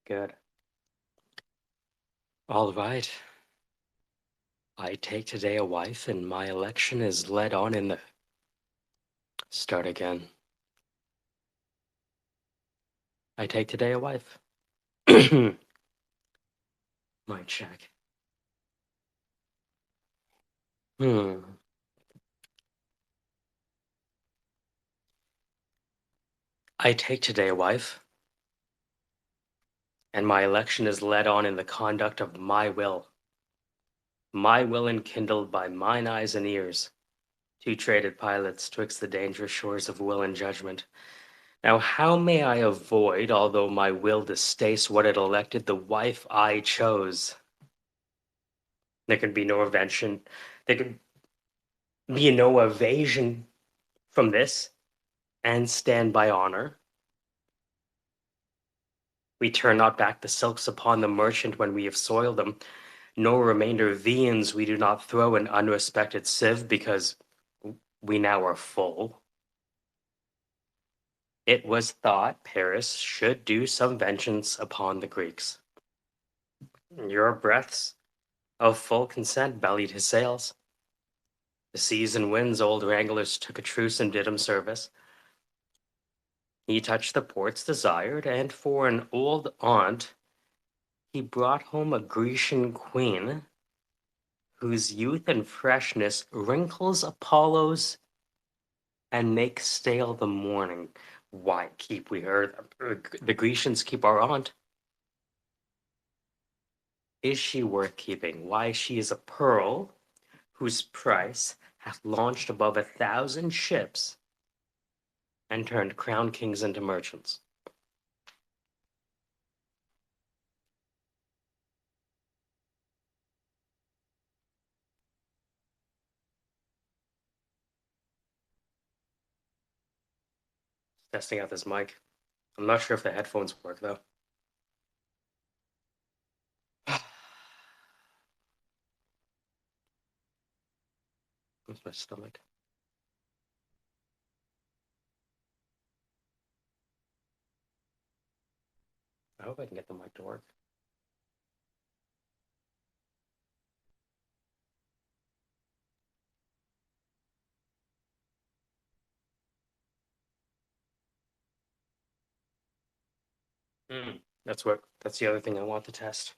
Good. All right. I take today a wife, and my election is led on in the. Start again. I take today a wife. My check. Hmm. I take today a wife, and my election is led on in the conduct of my will. My will enkindled by mine eyes and ears. Two traded pilots twixt the dangerous shores of will and judgment. Now, how may I avoid, although my will distaste what it elected, the wife I chose? There can be no evasion. There can be no evasion from this, and stand by honor. We turn not back the silks upon the merchant when we have soiled them, nor remainder viands we do not throw in unrespected sieve, because we now are full. It was thought Paris should do some vengeance upon the Greeks. Your breaths of full consent bellied his sails. The seas and winds old wranglers took a truce and did him service. He touched the ports desired, and for an old aunt he brought home a Grecian queen, whose youth and freshness wrinkles Apollo's and makes stale the morning. Why keep we her? The Grecians keep our aunt. Is she worth keeping? Why, she is a pearl whose price hath launched above 1,000 ships and turned crown kings into merchants. Testing out this mic. I'm not sure if the headphones work though. Where's my stomach? I hope I can get the mic to work. That's the other thing I want to test.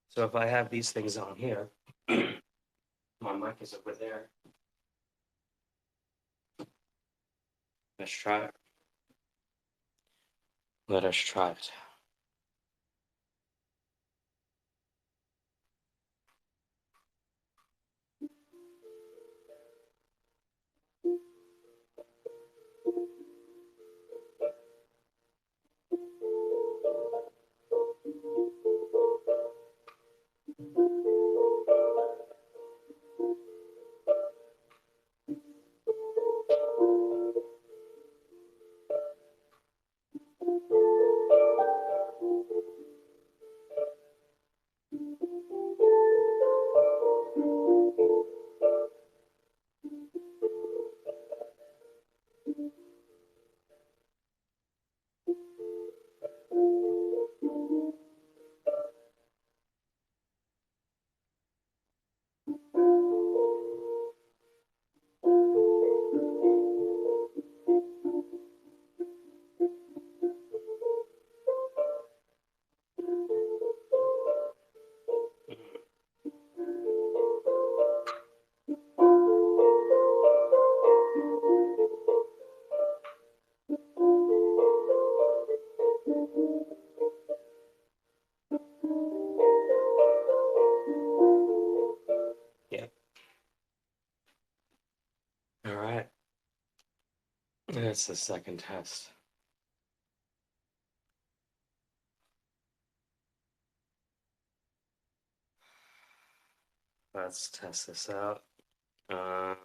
So if I have these things on here, my mic is over there. Let's try it. Let us try it. Yeah. All right. That's the second test. Let's test this out. Um,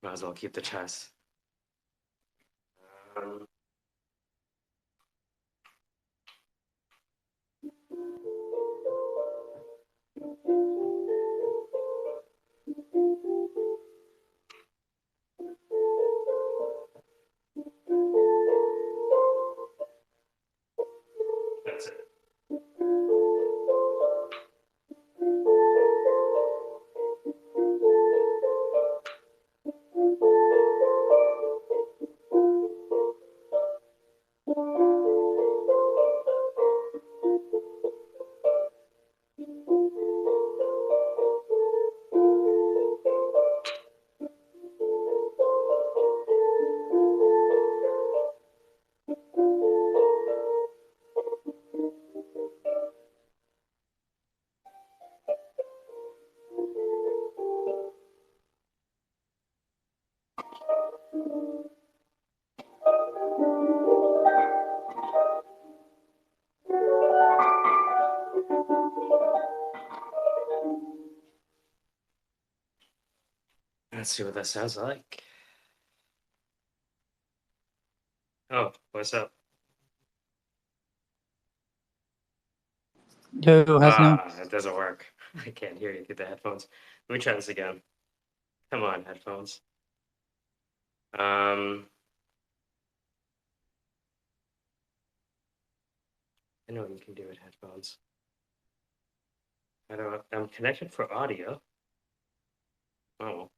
Might as well keep the test. Um, Let's see what that sounds like. Oh, what's up? Yo, how's it going? It doesn't work. I can't hear you through the headphones. Let me try this again. Come on, headphones. Um, I know you can do it, headphones. I don't. I'm connected for audio. Oh,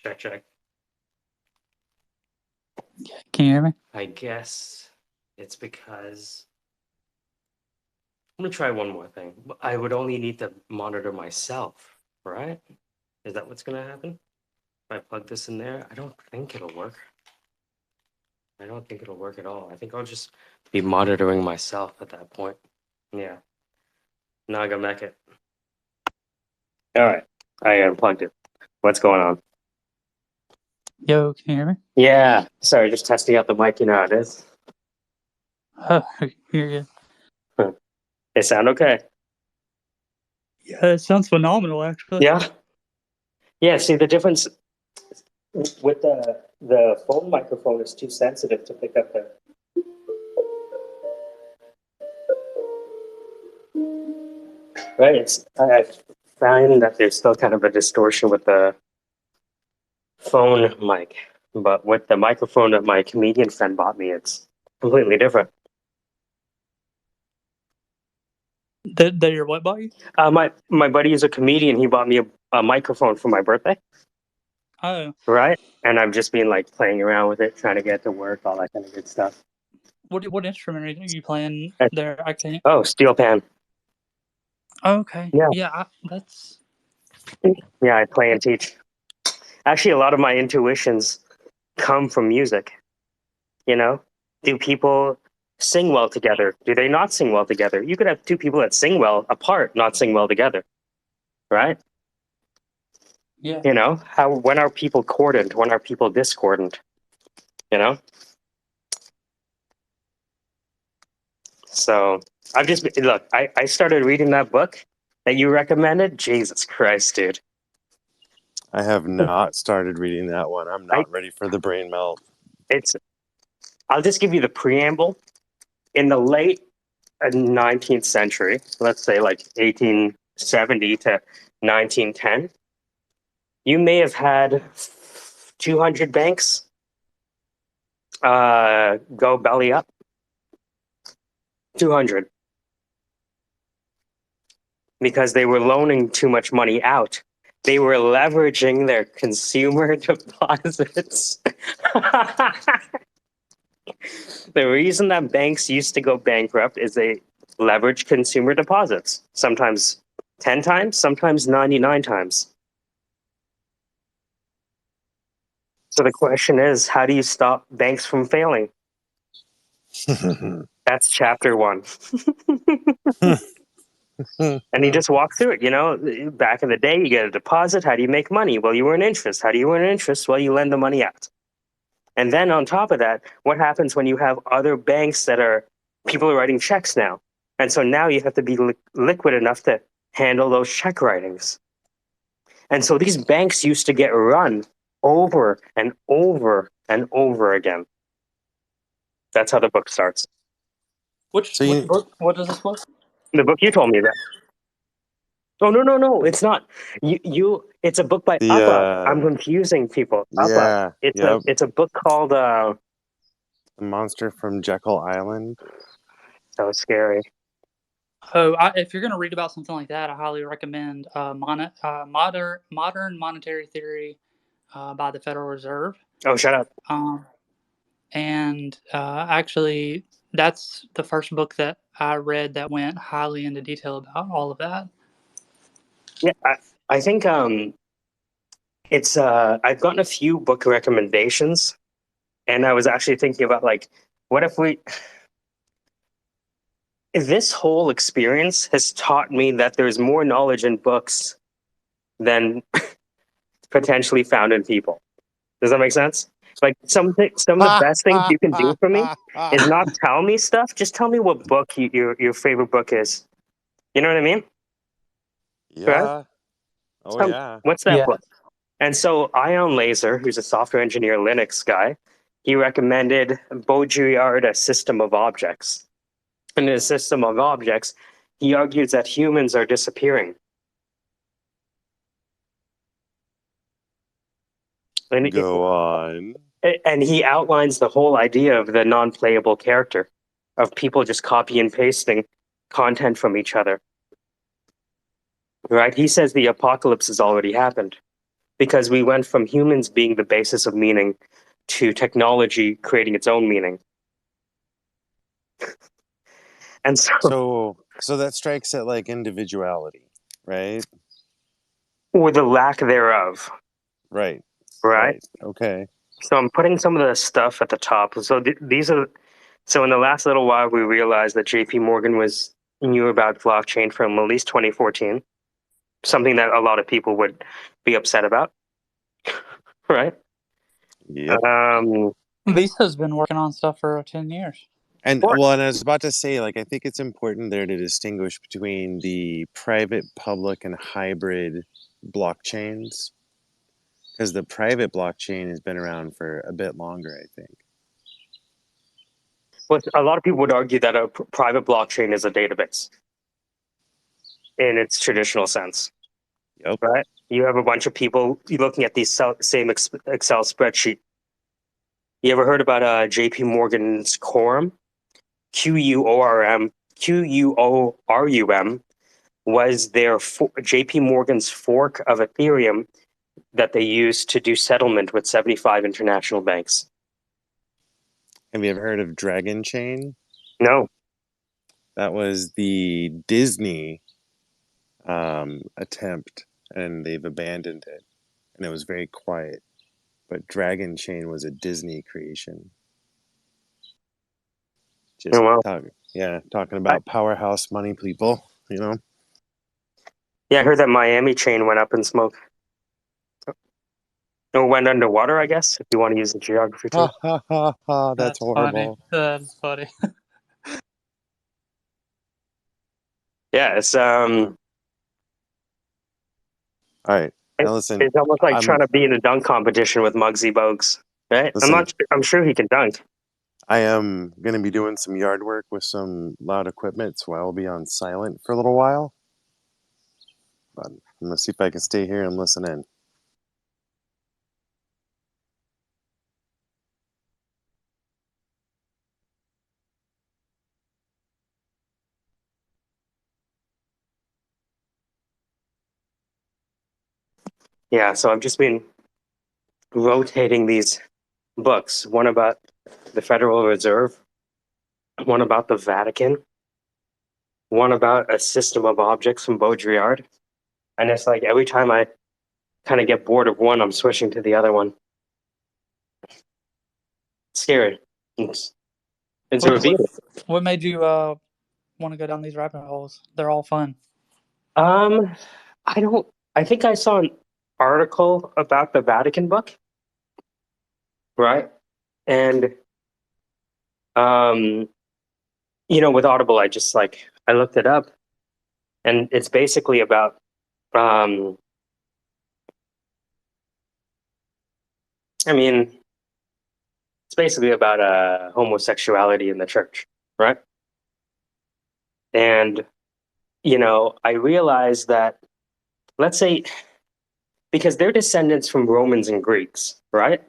check, check. Can you hear me? I guess it's because I'm gonna try one more thing. I would only need to monitor myself, right? Is that what's gonna happen? If I plug this in there, I don't think it'll work. I don't think it'll work at all. I think I'll just be monitoring myself at that point. Yeah. Naga mech it. All right. I unplugged it. What's going on? Yo, can you hear me? Yeah. Sorry, just testing out the mic. You know how it is. Oh, you're good. They sound okay. Yeah, it sounds phenomenal, actually. Yeah. Yeah. See, the difference with the phone microphone is too sensitive to pick up the. Right. I find that there's still kind of a distortion with the phone mic, but with the microphone that my comedian friend bought me, it's completely different. That your what bought you? My buddy is a comedian. He bought me a microphone for my birthday, Oh, right? And I've just been like playing around with it, trying to get it to work, all that kind of good stuff. what instrument are you playing And- there? I can't. oh, steel pan. Okay, Yeah, yeah, that's yeah. I play and teach. Actually, a lot of my intuitions come from music. You know, do people sing well together? Do they not sing well together? You could have two people that sing well apart, not sing well together, right? yeah. You know, how when are people cordant? When are people discordant? You know, so I've just look. I started reading that book that you recommended. Jesus Christ, dude! I have not started reading that one. I'm I not ready for the brain melt. it's. I'll just give you the preamble. In the late 19th century, let's say like 1870 to 1910, you may have had 200 banks go belly up. 200 because they were loaning too much money out. They were leveraging their consumer deposits. The reason that banks used to go bankrupt is they leverage consumer deposits, sometimes 10 times, sometimes 99 times. So the question is, how do you stop banks from failing? That's chapter one. And he just walked through it. You know, back in the day, you get a deposit. How do you make money? Well, you earn interest. How do you earn interest? Well, you lend the money out. And then on top of that, what happens when you have other banks that are people are writing checks now? And so now you have to be liquid enough to handle those check writings. And so these banks used to get run over and over and over again. That's how the book starts. Which So which you, book? What is this book? The book you told me about. Oh no, it's not. It's a book by the Uppa. I'm confusing people. Uppa. yeah, It's a yep, it's a book called the monster from Jekyll Island. so scary. Oh, if you're gonna read about something like that, I highly recommend Modern Monetary Theory by the Federal Reserve. Oh, shut up. Um, and actually, that's the first book that I read that went highly into detail about all of that. Yeah, I think it's I've gotten a few book recommendations and I was actually thinking about like what if we this whole experience has taught me that there's more knowledge in books than potentially found in people. Does that make sense? Like some of the best things you can do for me is not tell me stuff. Just tell me what book your favorite book is. You know what I mean? Right? Yeah. Oh yeah. What's that Yeah. book? And so Ion Laser, who's a software engineer Linux guy, he recommended Baudrillard, A System of Objects. And in a system of objects, he argues that humans are disappearing. And, Go on. and he outlines the whole idea of the non-playable character, of people just copy and pasting content from each other. Right? He says the apocalypse has already happened because we went from humans being the basis of meaning to technology creating its own meaning. And So that strikes at like individuality, right? or the lack thereof, Right. right? Right. Okay. So I'm putting some of the stuff at the top. So these are. So in the last little while, we realized that J.P. Morgan knew about blockchain from at least 2014, something that a lot of people would be upset about, right? Yep. Visa's been working on stuff for 10 years. And well, and I was about to say, like, I think it's important there to distinguish between the private, public, and hybrid blockchains, because the private blockchain has been around for a bit longer, I think. But a lot of people would argue that a private blockchain is a database in its traditional sense, Yep. right? You have a bunch of people looking at these same Excel spreadsheet. You ever heard about J.P. Morgan's Quorum? Quorum was their J.P. Morgan's fork of Ethereum that they used to do settlement with 75 international banks. Have you ever heard of Dragon Chain? No. That was the Disney attempt, and they've abandoned it. And it was very quiet. But Dragon Chain was a Disney creation. Just Oh, well. talking about powerhouse money people, you know? Yeah, I heard that Miami chain went up in smoke. It went underwater, I guess, if you want to use the geography Ha term. ha ha ha, that's horrible. Funny. That's funny. Yeah, it's All right. Now listen, it's almost like I'm trying to be in a dunk competition with Muggsy Bogues, right? listen, I'm sure he can dunk. I am gonna be doing some yard work with some loud equipment, so I will be on silent for a little while. But I'm gonna see if I can stay here and listen in. Yeah, so I've just been rotating these books, one about the Federal Reserve, one about the Vatican, one about a system of objects from Baudrillard. And it's like every time I kind of get bored of one, I'm switching to the other one. It's scary. It's a reveal. What made you want to go down these rabbit holes? They're all fun. I think I saw an article about the Vatican book, right? And with Audible, I looked it up, and it's basically about it's basically about homosexuality in the church, right? And I realized that, let's say, because they're descendants from Romans and Greeks, right?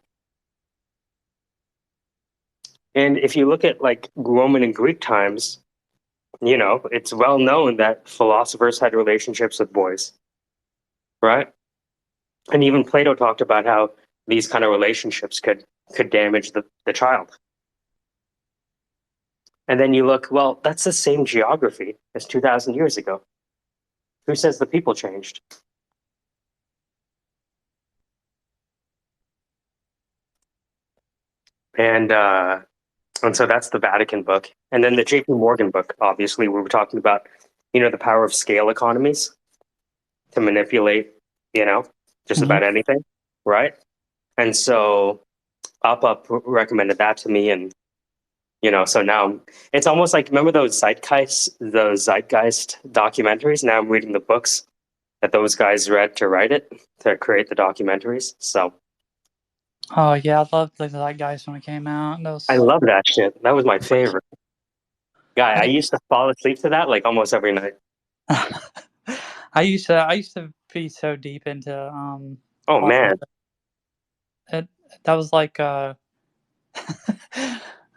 And if you look at like Roman and Greek times, it's well known that philosophers had relationships with boys, right? And even Plato talked about how these kind of relationships could damage the child. And then you look, well, that's the same geography as 2,000 years ago. Who says the people changed? And so that's the Vatican book. And then the J.P. Morgan book, obviously, we were talking about, the power of scale economies to manipulate, just about anything, right? And so Up recommended that to me, and so now it's almost like, remember those Zeitgeist documentaries? Now I'm reading the books that those guys read to write it, to create the documentaries. So Oh yeah, I loved the Zeitgeist when it came out. I love that shit. That was my favorite. Guy, I I, used to fall asleep to that like almost every night. I used to be so deep into Oh quantum. man, It that was like I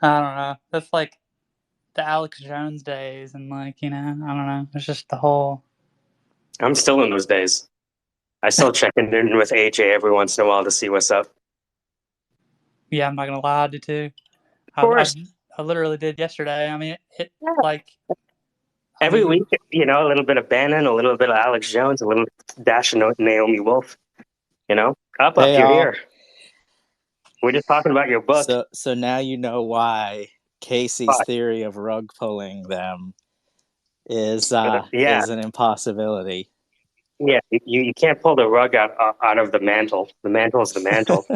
don't know. That's like the Alex Jones days, and like I don't know. It's just the whole. I'm still in those days. I still check in with AJ every once in a while to see what's up. Yeah, I'm not gonna lie, I did too. Of course, I literally did yesterday. I mean, it yeah. like I Every mean, week, a little bit of Bannon, a little bit of Alex Jones, a little dash of Naomi Wolf. Up, Hey you're all. here. We're just talking about your book. So now you know why Casey's But, theory of rug pulling them yeah, is an impossibility. yeah. You can't pull the rug out of the mantle. The mantle is the mantle.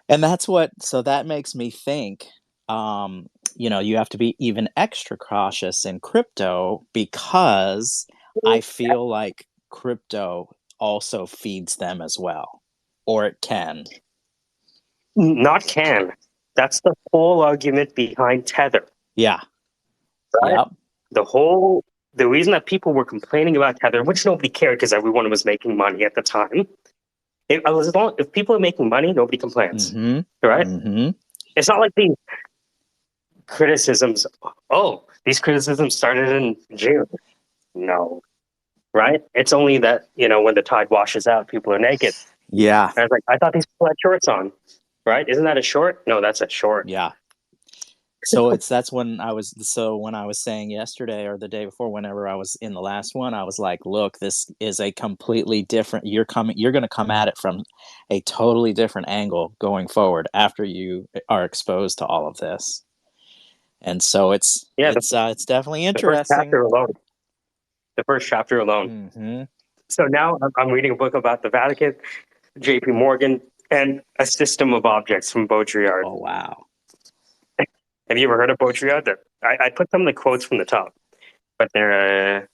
And that makes me think you have to be even extra cautious in crypto because I feel like crypto also feeds them as well, or it can. Not can. That's the whole argument behind Tether, Yeah. right? Yep. The reason that people were complaining about Tether, which nobody cared because everyone was making money at the time. If people are making money, nobody complains, Mm-hmm. right? Mm-hmm. It's not like these criticisms. Oh, these criticisms started in June. No, right? It's only that when the tide washes out, people are naked. Yeah. And I was like, I thought these people had shorts on, right? Isn't that a short? No, that's a short. Yeah. So when I was saying yesterday or the day before, whenever I was in the last one, I was like, look, this is a completely different, you're going to come at it from a totally different angle going forward after you are exposed to all of this. And so it's definitely the first interesting. chapter alone. The first chapter alone. Mm-hmm. So now I'm reading a book about the Vatican, J.P. Morgan, and a system of objects from Baudrillard. Oh, wow. Have you ever heard of Baudrillard? I put some of the quotes from the top, but they're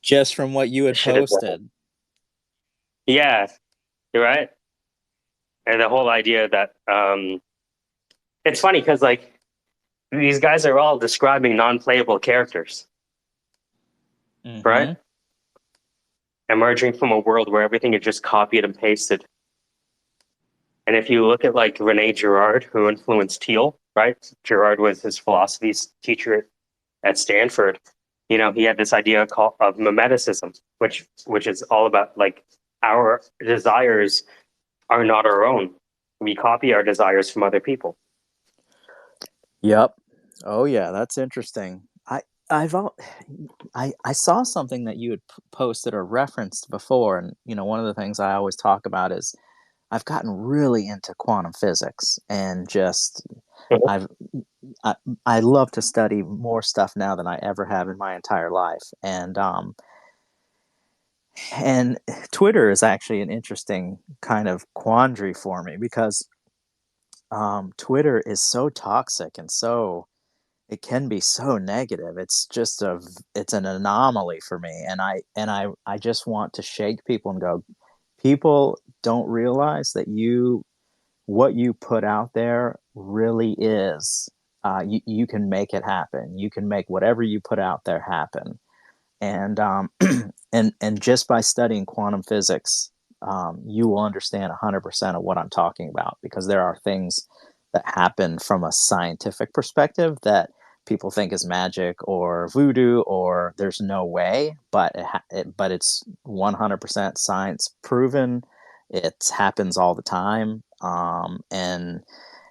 Just from what you had posted. Yeah, you're right. And the whole idea that it's funny because like these guys are all describing non-playable characters, Mm-hmm. right? Emerging from a world where everything is just copied and pasted. And if you look at like Rene Girard, who influenced Thiel, right? Girard was his philosophy teacher at Stanford. He had this idea of memeticism, which is all about like our desires are not our own. We copy our desires from other people. Yep. Oh yeah, that's interesting. I saw something that you had posted or referenced before, and one of the things I always talk about is I've gotten really into quantum physics and just Mhm. I love to study more stuff now than I ever have in my entire life, and Twitter is actually an interesting kind of quandary for me because Twitter is so toxic and it can be so negative. It's an anomaly for me, and I just want to shake people and go, people don't realize that what you put out there really is. You can make it happen. You can make whatever you put out there happen, and and just by studying quantum physics, you will understand 100% of what I'm talking about because there are things that happen from a scientific perspective that people think is magic or voodoo or there's no way, but but it's 100% science proven. It happens all the time, and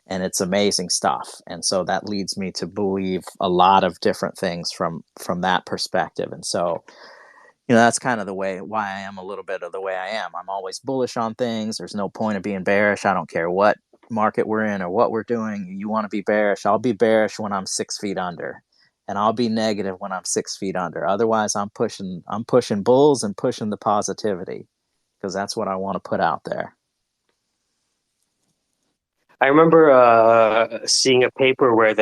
it's amazing stuff. And so that leads me to believe a lot of different things from that perspective. And so that's kind of the way why I am a little bit of the way I am. I'm always bullish on things. There's no point of being bearish. I don't care what market we're in or what we're doing. You want to be bearish, I'll be bearish when I'm 6 feet under, and I'll be negative when I'm 6 feet under. Otherwise, I'm pushing bulls and pushing the positivity because that's what I want to put out there. I remember seeing a paper where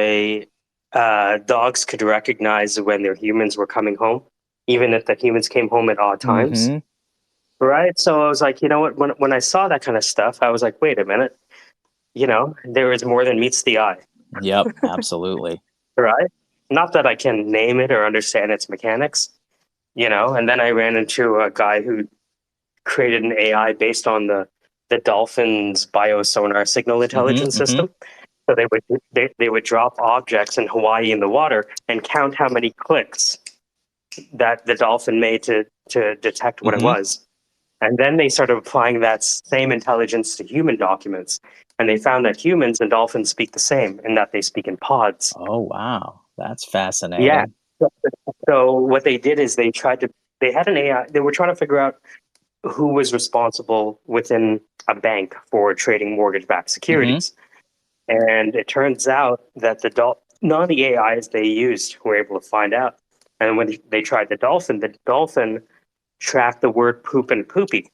dogs could recognize when their humans were coming home. even if the humans came home at odd times. Mm-hmm. Right. So I was like, you know what? When I saw that kind of stuff, I was like, wait a minute. There is more than meets the eye. Yep, absolutely. Right. Not that I can name it or understand its mechanics. And then I ran into a guy who created an AI based on the dolphin's biosonar signal Mm-hmm, intelligence mm-hmm. system. So they would drop objects in Hawaii in the water and count how many clicks that the dolphin made to detect what it Mm-hmm. was. And then they started applying that same intelligence to human documents. And they found that humans and dolphins speak the same in that they speak in pods. Oh, wow. That's Yeah. fascinating. So what they did is they had an AI, they were trying to figure out who was responsible within a bank for trading mortgage-backed Mm-hmm. securities. And it turns out that none of the AIs they used were able to find out. And when they tried the dolphin tracked the word poop and poopy.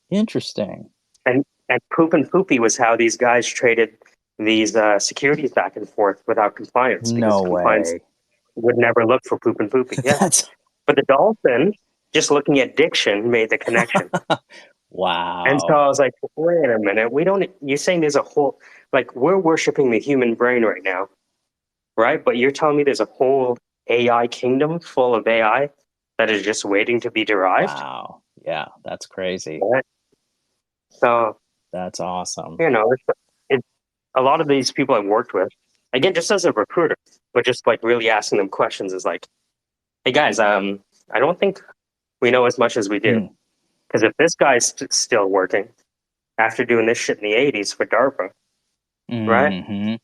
Interesting. And poop and poopy was how these guys traded these securities back and forth without compliance, because No compliance way. would never look for poop and poopy. Yeah. That's But the dolphin, just looking at diction, made the connection. And so wow. I was like, wait a minute, you're saying there's a whole, like, we're worshiping the human brain right now, right? But you're telling me there's a whole AI kingdom full of AI that is just waiting to be derived? Wow. Yeah, that's crazy. Right? So, That's awesome. it's a lot of these people I've worked with, again, just as a recruiter, but just like really asking them questions is like, hey guys, I don't think we know as much as we do. Mm. Because if this guy's still working after doing this shit in the 80s for DARPA, right? Mm-hmm.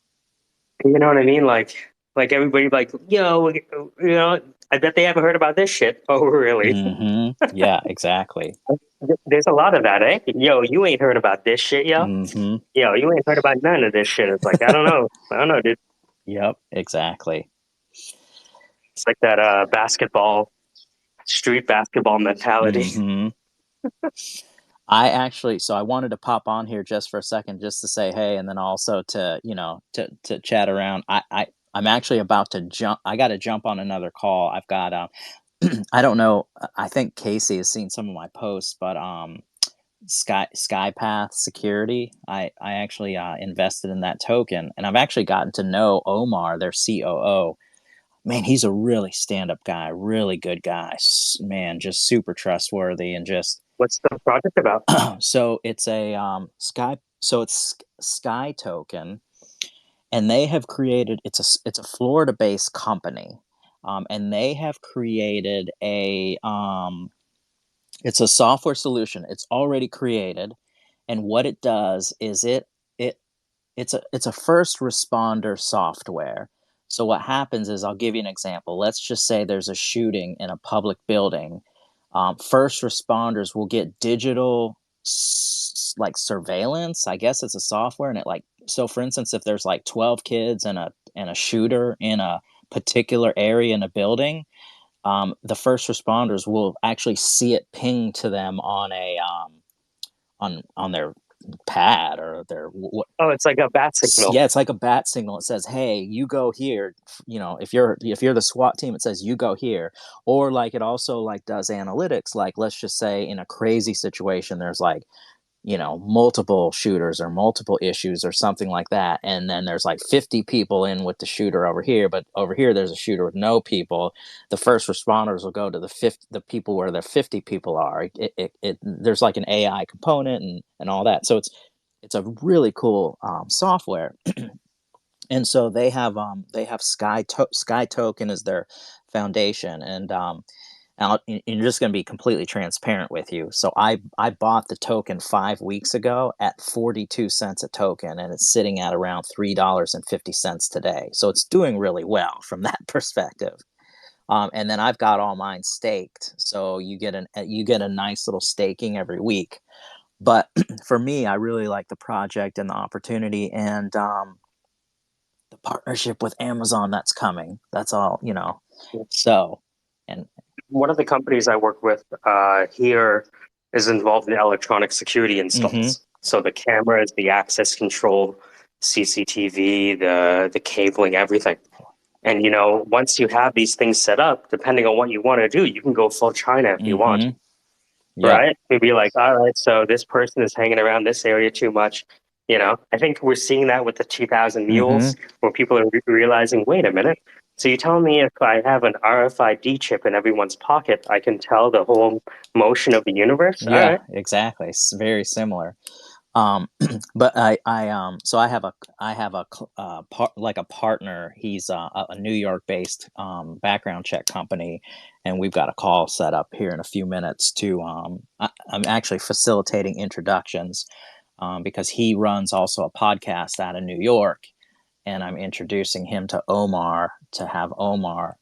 You know what I mean? Like everybody, like, I bet they haven't heard about this shit. Oh, really? Mm-hmm. Yeah, exactly. There's a lot of that, eh? Yo, you ain't heard about this shit, yo. Mm-hmm. Yo, you ain't heard about none of this shit. It's like, I don't know, dude. Yep, exactly. It's like that street basketball mentality. Mm-hmm. So I wanted to pop on here just for a second, just to say hey, and then also to to chat around. I'm actually about to jump. I got to jump on another call. I've got I don't know. I think Casey has seen some of my posts, but Skypath Security. I actually invested in that token, and I've actually gotten to know Omar, their COO. Man, he's a really stand-up guy, really good guy. Man, just super trustworthy and just What's the project about? so it's a it's Sky Token, and they have created it's a Florida-based company, and they have created a it's a software solution. It's already created, and what it does is it it's a first responder software. So what happens is, I'll give you an example. Let's just say there's a shooting in a public building. First responders will get digital like surveillance. I guess it's a software, and it like, so for instance, if there's like 12 kids and a shooter in a particular area in a building, the first responders will actually see it ping to them on a on their pad or their Oh, it's like a bat signal. yeah, it's like a bat signal. It says, hey, you go here. If you're the SWAT team, it says you go here. Or like, it also like does analytics, like let's just say in a crazy situation there's like, multiple shooters or multiple issues or something like that, and then there's like 50 people in with the shooter over here, but over here there's a shooter with no people. The first responders will go to the people where the 50 people are. There's like an AI component and all that, so it's a really cool software. And so they have Sky Token as their foundation, and I'm just going to be completely transparent with you. So I bought the token 5 weeks ago at 42 cents a token, and it's sitting at around $3.50 today. So it's doing really well from that perspective. And then I've got all mine staked, so you get a nice little staking every week. But for me, I really like the project and the opportunity, and the partnership with Amazon that's coming. That's all. So, and One of the companies I work with here is involved in electronic security mm-hmm, installs. So the cameras, the access control, CCTV, the cabling, everything. And once you have these things set up, depending on what you want to do, you can go full China if you want. Yep. Right? You'd be like, all right, so this person is hanging around this area too much. I think we're seeing that with the 2000 mules, where people are realizing, wait a minute. So you tell me if I have an RFID chip in everyone's pocket, I can tell the whole motion of the universe? All Yeah, right. exactly. It's very similar. But so I have like a partner. He's a New York based background check company, and we've got a call set up here in a few minutes to I'm actually facilitating introductions because he runs also a podcast out of New York, and I'm introducing him to Omar to have Omar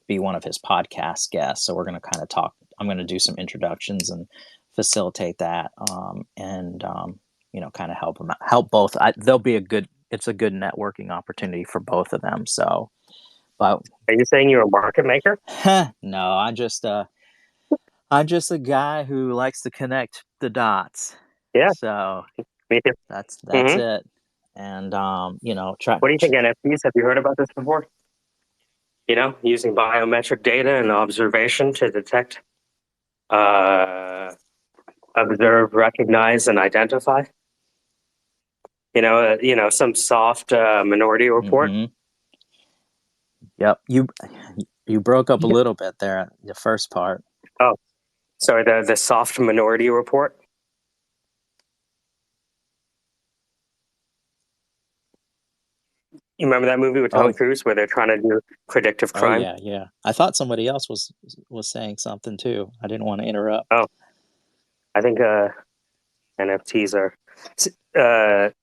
be one of his podcast guests. So we're going to kind of talk. I'm going to do some introductions and facilitate that, and kind of help them out, help both. They'll be it's a good networking opportunity for both of them. So, but Are you saying you're a market maker? no, I'm just a guy who likes to connect the dots. Yeah, So me too. that's Hmm. it. And What do you think, NFTs? Have you heard about this before? Using biometric data and observation to detect, observe, recognize, and identify. Some soft minority report. Mm-hmm. Yep. You broke up a little bit there, the first part. Oh, sorry, the soft minority report. You remember that movie with Tom Oh, Cruise where they're trying to do predictive oh crime? yeah. I thought somebody else was saying something too. I didn't want to interrupt. Oh, I think NFTs are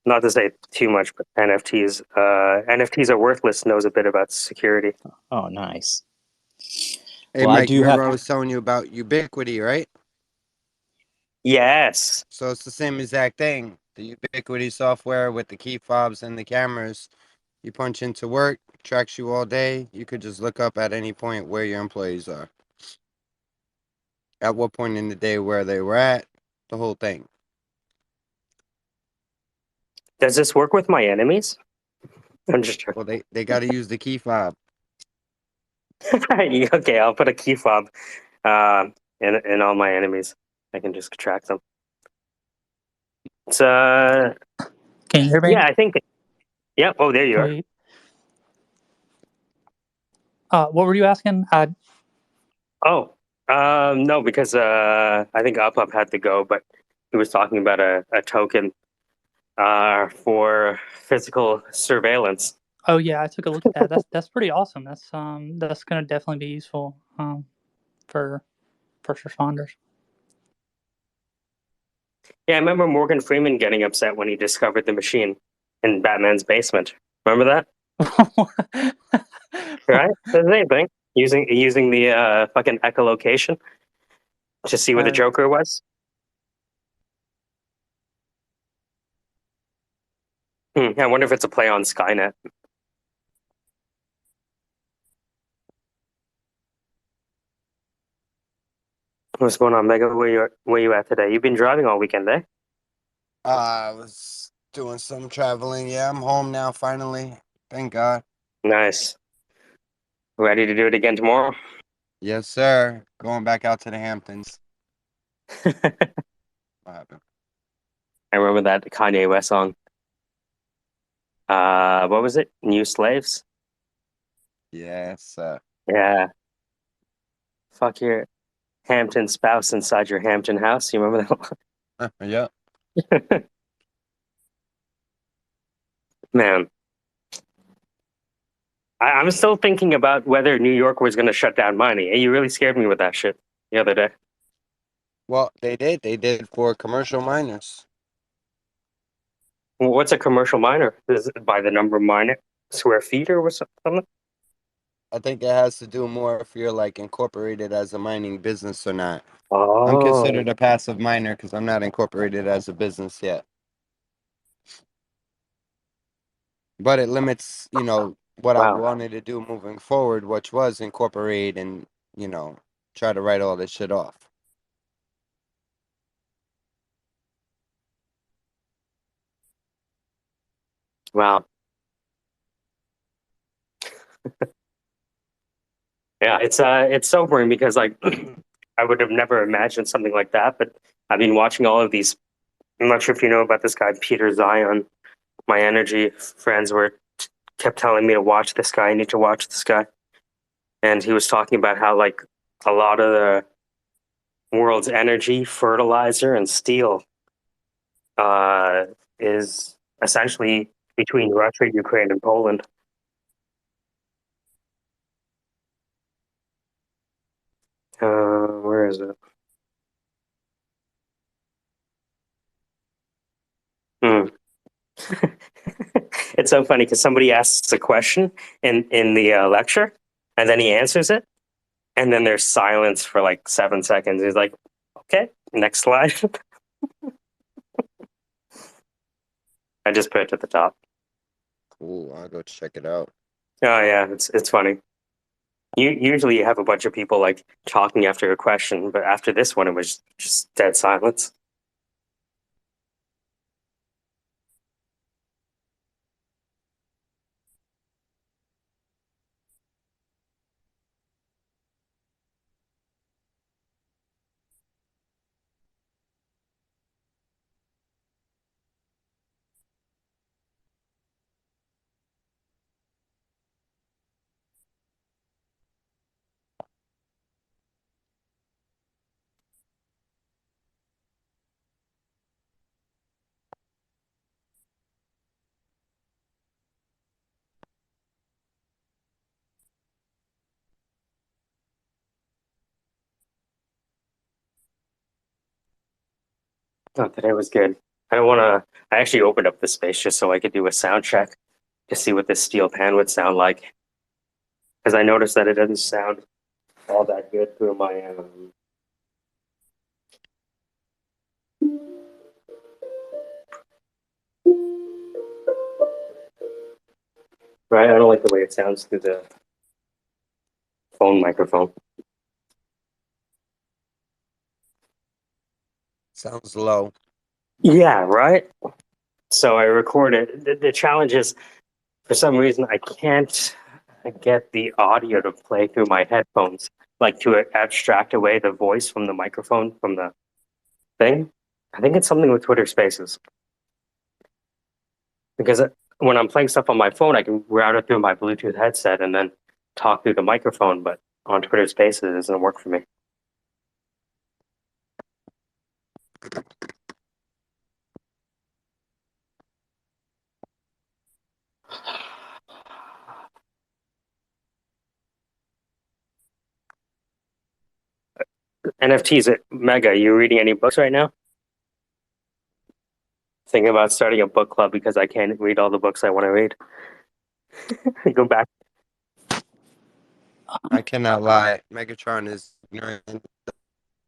not to say too much, but NFTs are worthless. Knows a bit about security. Oh, nice. Hey, Well, I Mike, you do remember have. I was telling you about Ubiquity, right? Yes. So it's the same exact thing. The Ubiquity software with the key fobs and the cameras. You punch into work, tracks you all day. You could just look up at any point where your employees are. At what point in the day where they were at, the whole thing. Does this work with my enemies? I'm just Well, they got to use the key fob. okay. I'll put a key fob in all my enemies. I can just track them. It's Can you hear me? yeah. I think. Yeah. Oh, there you are. Wait. What were you asking? Oh, no, because I think Up had to go, but he was talking about a token for physical surveillance. Oh yeah, I took a look at that. That's pretty awesome. That's gonna definitely be useful for first responders. Yeah, I remember Morgan Freeman getting upset when he discovered the machine in Batman's basement. Remember that? Right? The same thing. Using the fucking echolocation to see where the Joker was. I wonder if it's a play on Skynet. What's going on, Mega? Where you at today? You've been driving all weekend, eh? I was doing some traveling. Yeah, I'm home now, finally. Thank God. Nice. Ready to do it again tomorrow? Yes, sir. Going back out to the Hamptons. I What happened? remember that Kanye West song. What was it? New Slaves? Yes, sir. Yeah. Fuck your Hampton spouse inside your Hampton house. You remember Yep. that? Man, I'm still thinking about whether New York was going to shut down mining. You really scared me with that shit the other day. Well, they did. They did for commercial miners. What's a commercial miner? Is it by the number of miner square feet or something? I think it has to do more if you're like incorporated as a mining business or not. I'm Oh, considered a passive miner because I'm not incorporated as a business yet. But it limits, what I wow. wanted to do moving forward, which was incorporate and, try to write all this shit off. Wow. Yeah, it's sobering because like I would have never imagined something like that. But I've been watching all of these. I'm not sure if you know about this guy Peter Zion. My energy friends were kept telling me to watch this guy. I need to watch this guy, and he was talking about how like a lot of the world's energy, fertilizer, and steel uh, is essentially between Russia, Ukraine, and Poland. Where is it? Hmm. It's so funny because somebody asks a question in the lecture, and then he answers it, and then there's silence for like 7 seconds. He's like, "Okay, next slide." I just put it at the top. Ooh, I'll go check it out. Oh yeah, it's funny. You usually have a bunch of people like talking after a question, but after this one, it was just dead silence. Oh, today was good. I don't want to. I actually opened up the space just so I could do a sound check to see what this steel pan would sound like, because I noticed that it doesn't sound all that good through my right. I don't like the way it sounds through the phone microphone. Sounds low. Yeah, right. So I recorded. The challenge is, for some reason, I can't get the audio to play through my headphones, like to abstract away the voice from the microphone from the thing. I think it's something with Twitter Spaces because when I'm playing stuff on my phone, I can route it through my Bluetooth headset and then talk through the microphone. But on Twitter Spaces, it doesn't work for me. NFTs at Mega. You reading any books right now? Thinking about starting a book club because I can't read all the books I want to read. Go back. I cannot lie. Megatron is ignorant.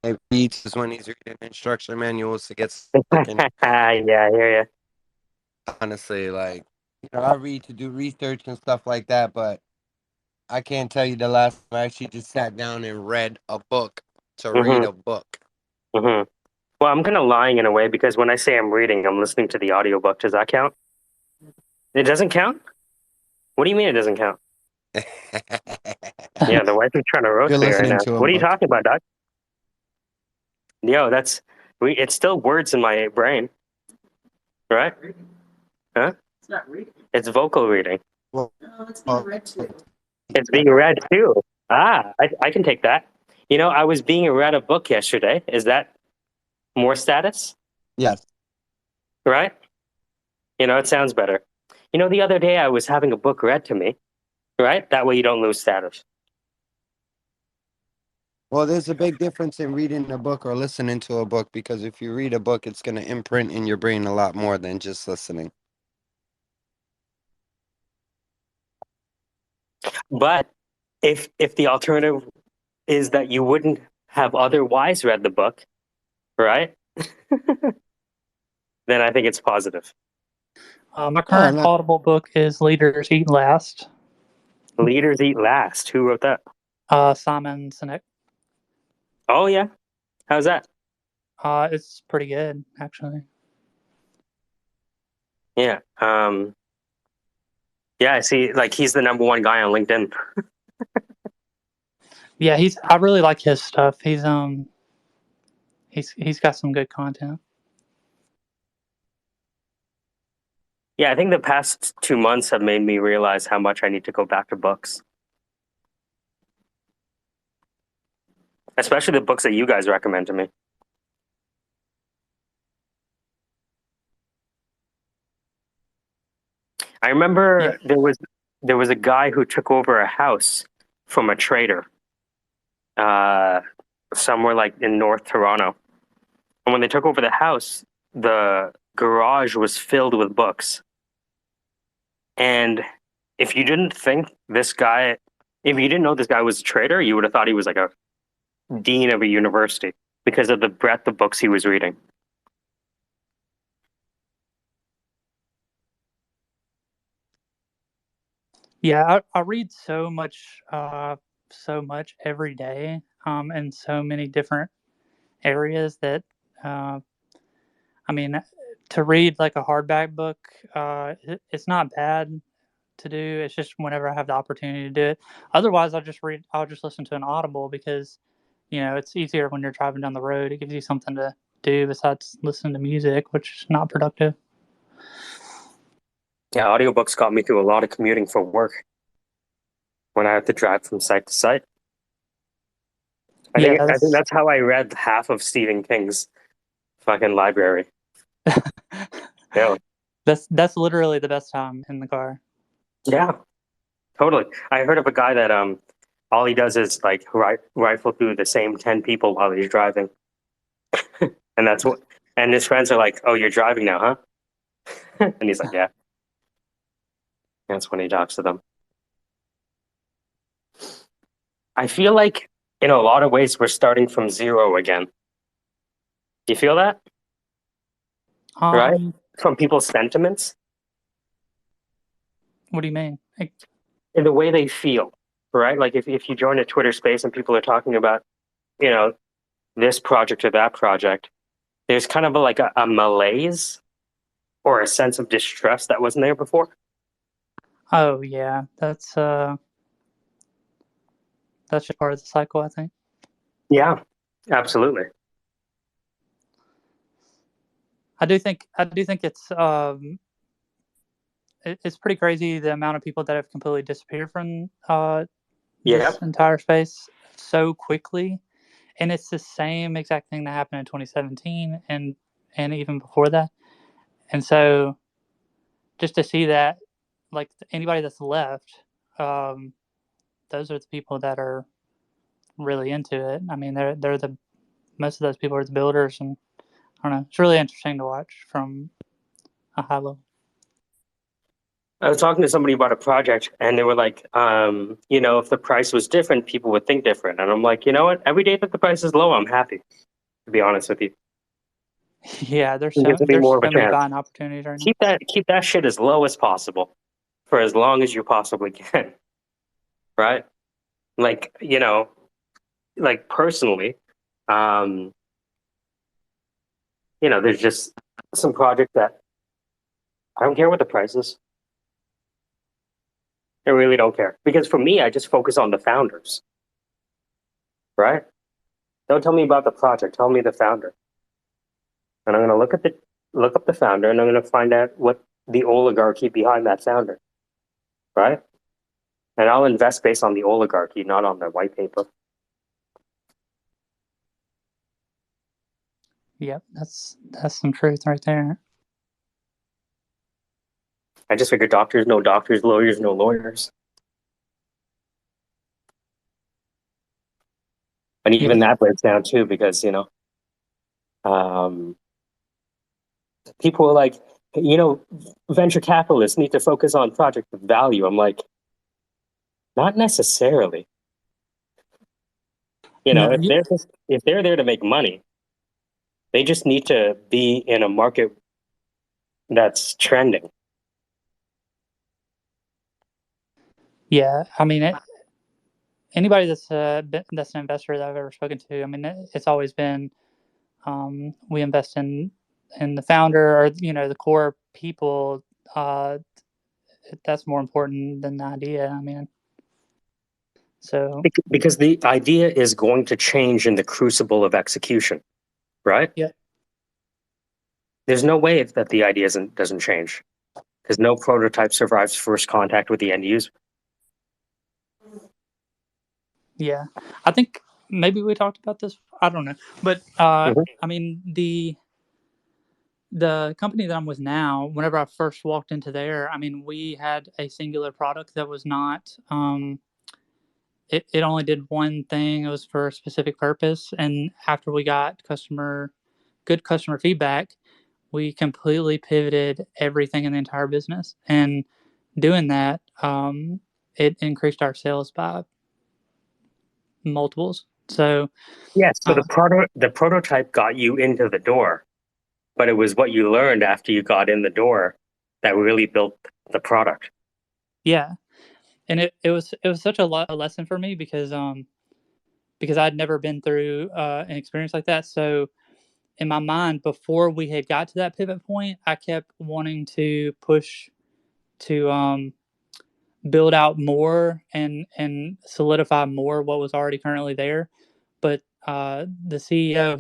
He reads when he's reading instruction manuals to get working. Yeah, I hear you. Honestly, like, I read to do research and stuff like that, but I can't tell you the last time I actually just sat down and read a book to read Mm-hmm. a book. Mm-hmm. Well, I'm kind of lying in a way because when I say I'm reading, I'm listening to the audiobook. Does that count? It doesn't count? What do you mean it doesn't count? Yeah, the wife is trying to You're roast me right listening now. to a What are you book. talking about, Doc? Yo, it's still words in my brain, right? Huh? It's not reading. It's vocal reading. Well, No, it's being read to. It's being read too. I can take that. You know, I was being read a book yesterday. Is that more status? yes. Right? You know, it sounds better. You know, the other day I was having a book read to me, right? That way you don't lose status. Well, there's a big difference in reading a book or listening to a book because if you read a book, it's going to imprint in your brain a lot more than just listening. But if the alternative is that you wouldn't have otherwise read the book, right? Then I think it's positive. My Oh, current Audible book is Leaders Eat Last. Leaders eat last. Who wrote that? Simon Sinek. Oh yeah. How's that? It's pretty good, actually. Yeah. Yeah, I see. Like he's the number one guy on LinkedIn. Yeah, I really like his stuff. He's got some good content. Yeah, I think the past 2 months have made me realize how much I need to go back to books, especially the books that you guys recommend to me. I remember there was a guy who took over a house from a trader, uh, somewhere like in North Toronto. And when they took over the house, the garage was filled with books. And if you didn't think this guy, if you didn't know this guy was a trader, you would have thought he was like a dean of a university because of the breadth of books he was reading. Yeah, I read so much every day, in so many different areas that, uh, I mean, to read like a hardback book, it's not bad to do. It's just whenever I have the opportunity to do it. Otherwise, I'll just listen to an Audible because, it's easier when you're driving down the road. It gives you something to do besides listening to music, which is not productive. Yeah, audiobooks got me through a lot of commuting for work when I have to drive from site to site. Yeah, I think that's how I read half of Stephen King's fucking library. Yeah. that's literally the best time in the car. Yeah, totally. I heard of a guy that all he does is like rifle through the same 10 people while he's driving. And that's what and his friends are like, "Oh, you're driving now, huh?" And he's like, "Yeah." That's when he talks to them. I feel like in a lot of ways we're starting from zero again. Do you feel that? Right? Um, From people's sentiments what do you mean? in the way they feel, right? Like if you join a Twitter space and people are talking about, you know, this project or that project, there's kind of a malaise or a sense of distress that wasn't there before. Oh yeah, that's just part of the cycle, I think. Yeah, absolutely. I do think it's pretty crazy the amount of people that have completely disappeared from Yeah. this entire space so quickly, and it's the same exact thing that happened in 2017 and even before that. And so just to see that, like anybody that's left, um, those are the people that are really into it. I mean, they're the most of those people are the builders, and I don't know. It's really interesting to watch from a high level. I was talking to somebody about a project and they were like, if the price was different, people would think different. And I'm like, you know what? Every day that the price is low, I'm happy, to be honest with you. Yeah, It gives me there's more of a so many chance. buying opportunities right now. Keep that shit as low as possible for as long as you possibly can. Right? Like, like personally, um, there's just some project that I don't care what the price is. I really don't care. Because for me, I just focus on the founders. Right? Don't tell me about the project. Tell me the founder. And I'm going to look up the founder, and I'm going to find out what the oligarchy behind that founder, right? And I'll invest based on the oligarchy, not on the white paper. Yep, that's some truth right there. I just figure doctors know doctors, lawyers know lawyers, and even Yeah, that breaks down too because um, people are like, venture capitalists need to focus on project value. I'm like, not necessarily. no, If they're there to make money, they just need to be in a market that's trending. yeah. I mean, anybody that's an investor that I've ever spoken to, I mean, it's always been we invest in the founder or the core people, uh, that's more important than the idea. I mean, so Because the idea is going to change in the crucible of execution, right? yeah, There's no way that the idea doesn't change, because no prototype survives first contact with the end user. yeah. I think maybe we talked about this. I don't know, but Mhm. I mean the company that I'm with now, whenever I first walked into there, I mean, we had a singular product that was not, it only did one thing. It was for a specific purpose. And after we got good customer feedback, we completely pivoted everything in the entire business. And doing that, it increased our sales by multiples. So, Yes. So uh, the prototype got you into the door, but it was what you learned after you got in the door that really built the product. yeah. And it was such a lesson for me because I'd never been through an experience like that. So in my mind, before we had got to that pivot point, I kept wanting to push to build out more and solidify more what was already currently there. But the CEO,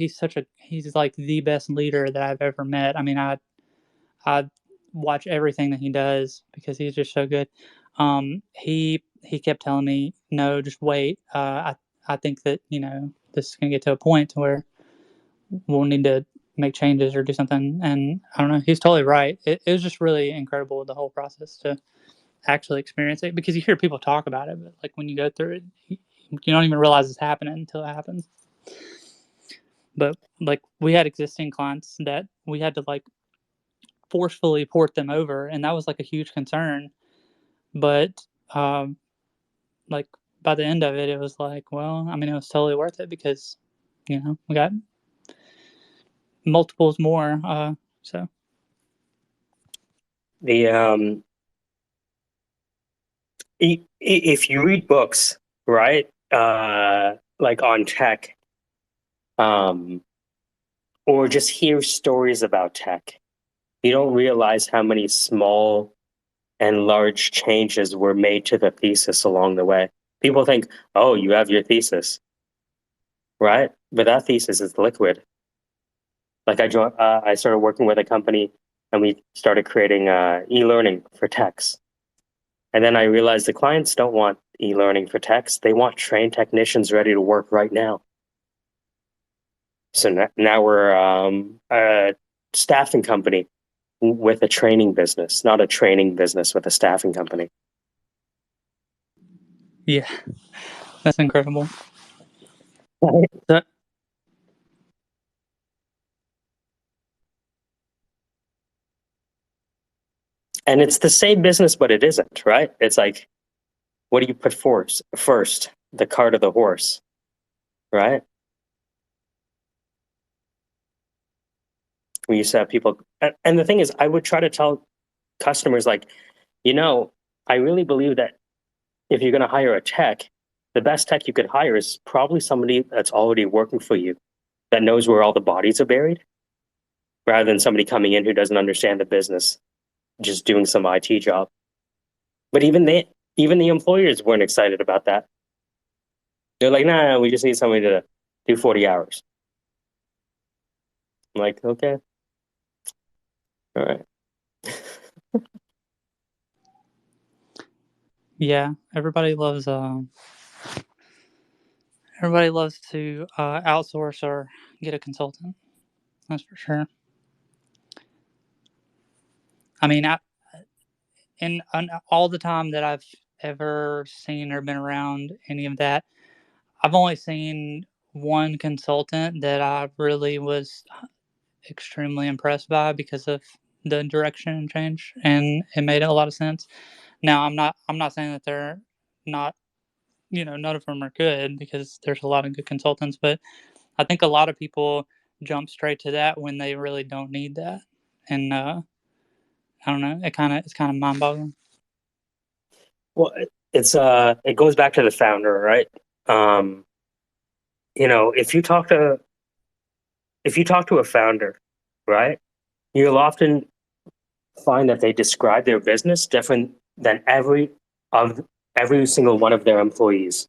he's like the best leader that I've ever met. I mean, I watch everything that he does because he's just so good. He kept telling me, no, just wait. I think that this is gonna get to a point to where we'll need to make changes or do something. And I don't know, he's totally right. It was just really incredible the whole process to actually experience it because you hear people talk about it, but like when you go through it, you don't even realize it's happening until it happens. But like we had existing clients that we had to like forcefully port them over, and that was like a huge concern. But um, like by the end of it, it was like, well, I mean, it was totally worth it because we got multiples more. So The if you read books, right, like on tech, um, or just hear stories about tech, you don't realize how many small and large changes were made to the thesis along the way. People think, oh, you have your thesis, right? But that thesis is liquid. Like I started working with a company, and we started creating e-learning for techs. And then I realized the clients don't want e-learning for techs; they want trained technicians ready to work right now. So now we're a staffing company with a training business, not a training business with a staffing company. yeah, that's incredible. Right. So, And it's the same business, but it isn't, right? It's like, what do you put first? The cart or the horse, right? We used to have people, and the thing is, I would try to tell customers, like, I really believe that if you're going to hire a tech, the best tech you could hire is probably somebody that's already working for you, that knows where all the bodies are buried, rather than somebody coming in who doesn't understand the business, just doing some IT job. But even the employers weren't excited about that. They're like, nah, we just need somebody to do 40 hours. I'm like, okay, all right. yeah, everybody loves to outsource or get a consultant. That's for sure. I mean, in all the time that I've ever seen or been around any of that, I've only seen one consultant that I really was extremely impressed by because of the direction and change, and it made a lot of sense. Now, I'm not saying that they're not, none of them are good because there's a lot of good consultants, but I think a lot of people jump straight to that when they really don't need that, and I don't know, it's kind of mind boggling. Well, it goes back to the founder, right? Um, if you talk to a founder, right, you'll often find that they describe their business than every single one of their employees.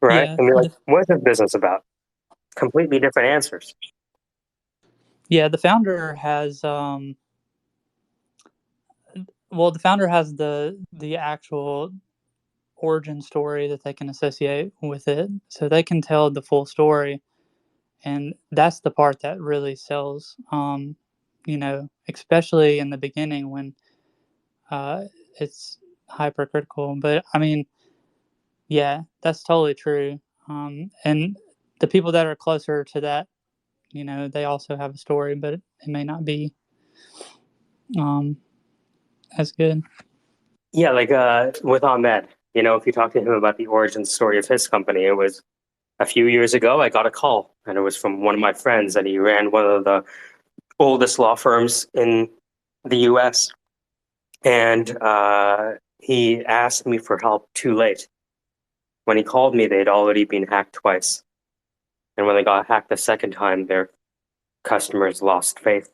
Right? Yeah, And you're like, what's this business about? Completely different answers. yeah. The founder has well, the founder has the actual origin story that they can associate with it, so they can tell the full story, and that's the part that really sells. Especially in the beginning when it's hypercritical. But I mean, yeah, that's totally true. And the people that are closer to that, they also have a story, but it may not be um, as good. Yeah, like with Ahmed, if you talk to him about the origin story of his company, it was a few years ago. I got a call, and it was from one of my friends, and he ran one of the oldest law firms in the U.S. And he asked me for help too late. When he called me, they'd already been hacked twice, and when they got hacked the second time, their customers lost faith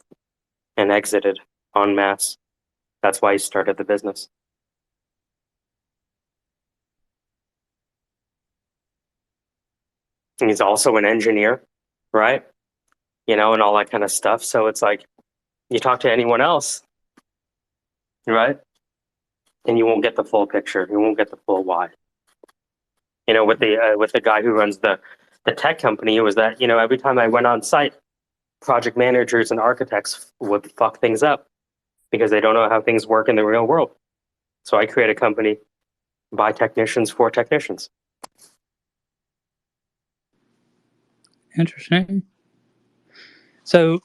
and exited en masse. That's why he started the business. And he's also an engineer, right? And all that kind of stuff. So it's like you talk to anyone else, right? And you won't get the full picture. You won't get the full why. With the guy who runs the tech company, it was that every time I went on site, project managers and architects would fuck things up because they don't know how things work in the real world. So I create a company by technicians for technicians. Interesting. So,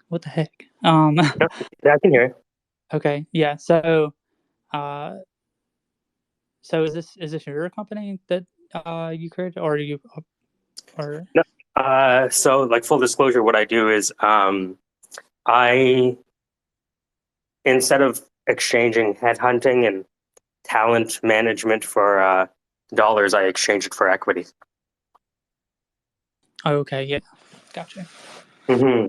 what the heck? Yeah, I can hear it. Okay, yeah. Uh, so is this your company that you created, or you or No, so like full disclosure, what I do is I instead of exchanging headhunting and talent management for dollars, I exchange it for equity. oh, okay, yeah, gotcha. hmm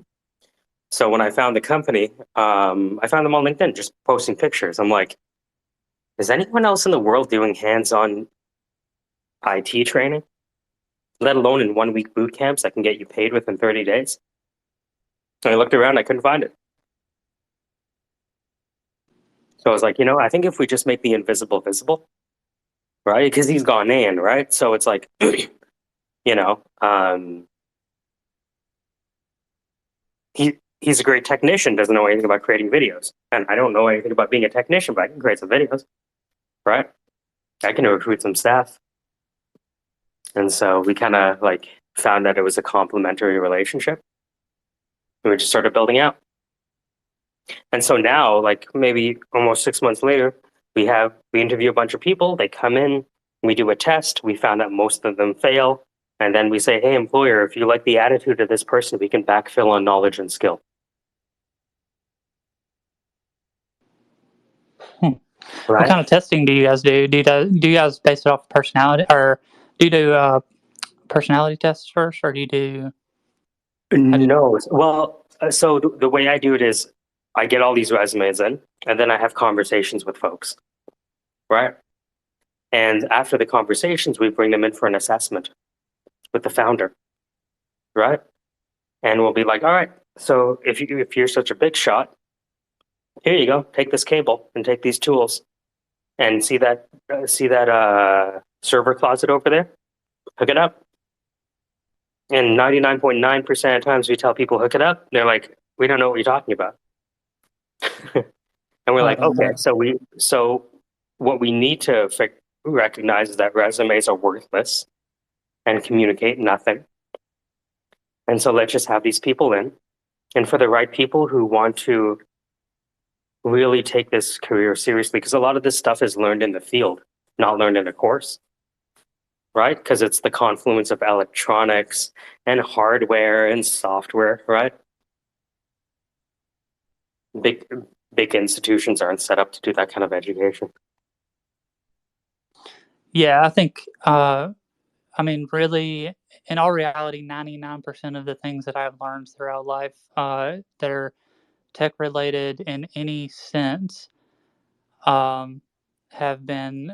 So when I found the company, I found them on LinkedIn, just posting pictures. I'm like, is anyone else in the world doing hands-on IT training, let alone in 1 week boot camps that can get you paid within 30 days? And I looked around, I couldn't find it. So I was like, I think if we just make the invisible visible, right? Because he's Ghanaian, right? So it's like, he's a great technician, doesn't know anything about creating videos. And I don't know anything about being a technician, but I can create some videos, right? I can recruit some staff. And so we kind of like found that it was a complementary relationship. And we just started building out. And so now, like maybe almost 6 months later, we interview a bunch of people, they come in, we do a test, we found out most of them fail. And then we say, hey, employer, if you like the attitude of this person, we can backfill on knowledge and skill. What Right? kind of testing do you guys do? Do you guys base it off personality, or do you do personality tests first, or do you do how do you, No. Well, so the way I do it is I get all these resumes in, and then I have conversations with folks, right? And after the conversations, we bring them in for an assessment with the founder, right? And we'll be like, all right, so if you're such a big shot, here you go, take this cable and take these tools, and see that server closet over there, hook it up. And 99.9% of times we tell people hook it up, they're like, we don't know what you're talking about. And we're like, okay, so what we need to recognize is that resumes are worthless and communicate nothing. And so let's just have these people in. And for the right people who want to really take this career seriously, because a lot of this stuff is learned in the field, not learned in a course, right? Because it's the confluence of electronics and hardware and software, right? Big big institutions aren't set up to do that kind of education. yeah, I think I mean really in all reality, 99% of the things that I've learned throughout life that are tech related in any sense have been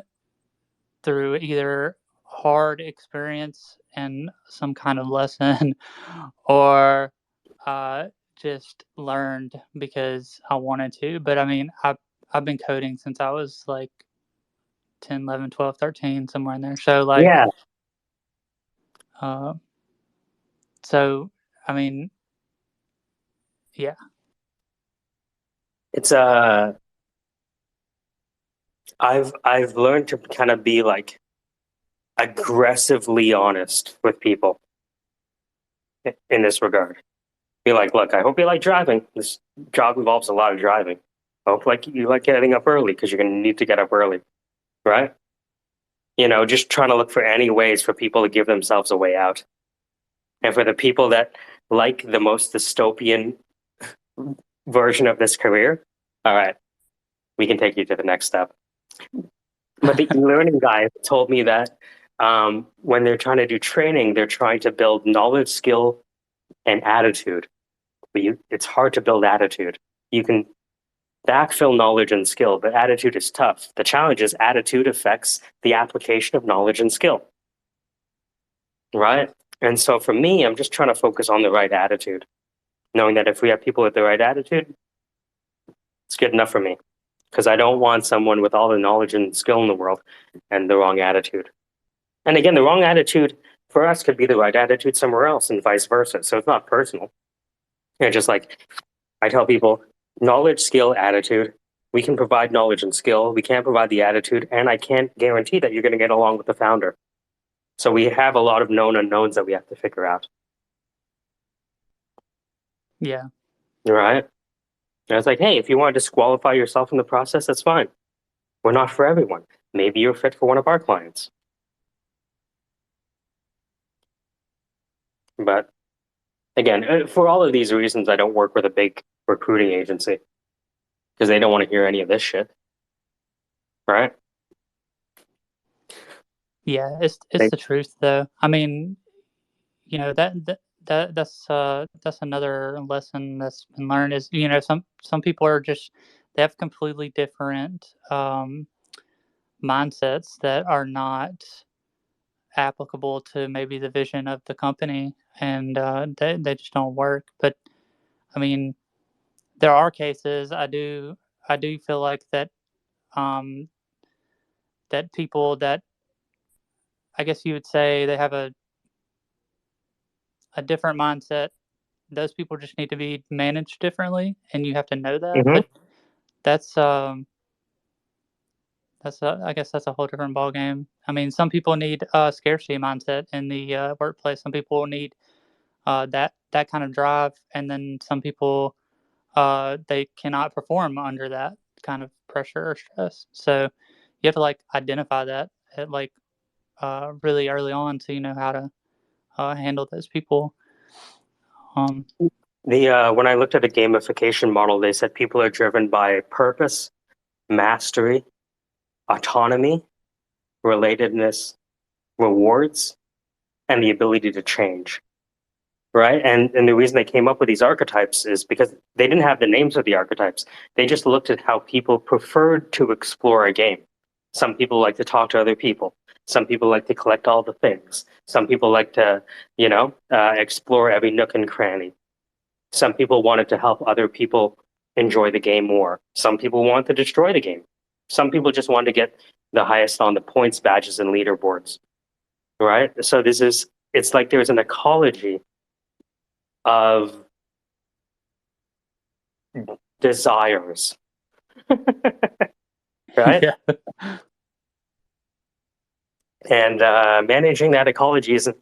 through either hard experience and some kind of lesson or just learned because I wanted to. But I mean, I've been coding since I was like 10, 11, 12, 13, somewhere in there. So like, Yeah, so I mean, yeah, it's I've learned to kind of be like aggressively honest with people in this regard. Be like, look, I hope you like driving. This job involves a lot of driving. I hope like you like getting up early because you're gonna need to get up early, right? You know, just trying to look for any ways for people to give themselves a way out. And for the people that like the most dystopian version of this career, all right, we can take you to the next step. But the e-learning guy told me that when they're trying to do training, they're trying to build knowledge, skill, and attitude. But it's hard to build attitude. You can backfill knowledge and skill, but attitude is tough. The challenge is attitude affects the application of knowledge and skill, right? And so for me, I'm just trying to focus on the right attitude, knowing that if we have people with the right attitude, it's good enough for me. Because I don't want someone with all the knowledge and skill in the world and the wrong attitude. And again, the wrong attitude for us could be the right attitude somewhere else and vice versa. So it's not personal. Yeah, just like I tell people, knowledge, skill, attitude. We can provide knowledge and skill. We can't provide the attitude, and I can't guarantee that you're going to get along with the founder. So we have a lot of known unknowns that we have to figure out. yeah, Right? And I was like, hey, if you want to disqualify yourself in the process, that's fine. We're not for everyone. Maybe you're fit for one of our clients. But again, for all of these reasons, I don't work with a big recruiting agency because they don't want to hear any of this shit. Right? yeah. It's the truth, though. I mean, you know that's another lesson that's been learned is some people are just they have completely different mindsets that are not applicable to maybe the vision of the company and they just don't work. But I mean, there are cases I do feel like that um, that people that I guess you would say they have a different mindset. Those people just need to be managed differently, and you have to know that. Mm-hmm. But that's I guess that's a whole different ball game. I mean, some people need a scarcity mindset in the workplace. Some people need that kind of drive, and then some people they cannot perform under that kind of pressure or stress. So you have to like identify that at like really early on, so you know how to handle those people. Um, When I looked at the gamification model, they said people are driven by purpose, mastery, autonomy, relatedness, rewards, and the ability to change. Right? And the reason they came up with these archetypes is because they didn't have the names of the archetypes. They just looked at how people preferred to explore a game. Some people like to talk to other people. Some people like to collect all the things. Some people like to, explore every nook and cranny. Some people wanted to help other people enjoy the game more. Some people wanted to destroy the game. Some people just wanted to get the highest on the points, badges, and leaderboards. Right? So it's like there's an ecology of desires. Right? yeah, And managing that ecology isn't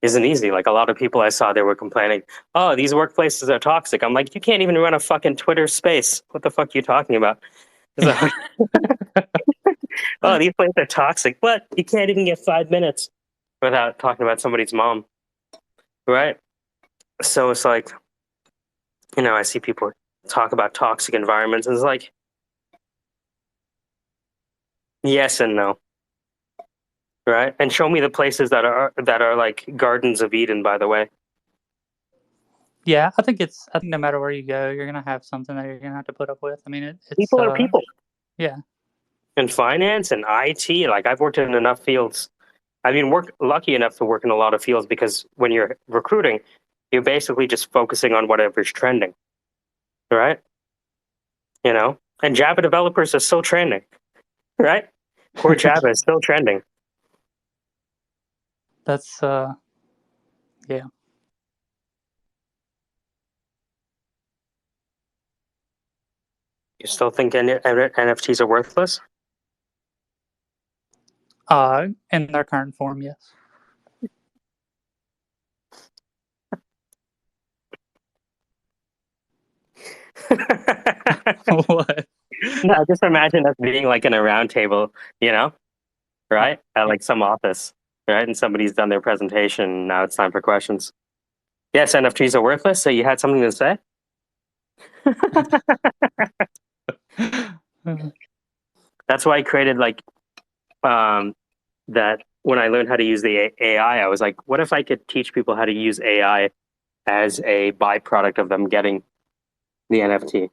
easy. Like a lot of people I saw, they were complaining, "Oh, these workplaces are toxic." I'm like, you can't even run a fucking Twitter space. What the fuck are you talking about? So, oh, these places are toxic, but you can't even get 5 minutes without talking about somebody's mom, right? So it's like, I see people talk about toxic environments, and it's like, yes and no. right? And show me the places that are like gardens of Eden, by the way. Yeah, I think no matter where you go, you're gonna have something that you're gonna have to put up with. I mean, it's People are people. Yeah. In finance and IT, like I've worked in enough fields. I've been lucky enough to work in a lot of fields because when you're recruiting, you're basically just focusing on whatever's trending, right? You know, and Java developers are still trending, right? Core Java is still trending. That's yeah. You still think NFTs are worthless? In their current form, yes. What? No, just imagine us being like in a round table, you know, right? At like some office, right? And somebody's done their presentation. Now it's time for questions. Yes, NFTs are worthless. So you had something to say? That's why I created like that. When I learned how to use the AI, I was like, what if I could teach people how to use AI as a byproduct of them getting the NFT?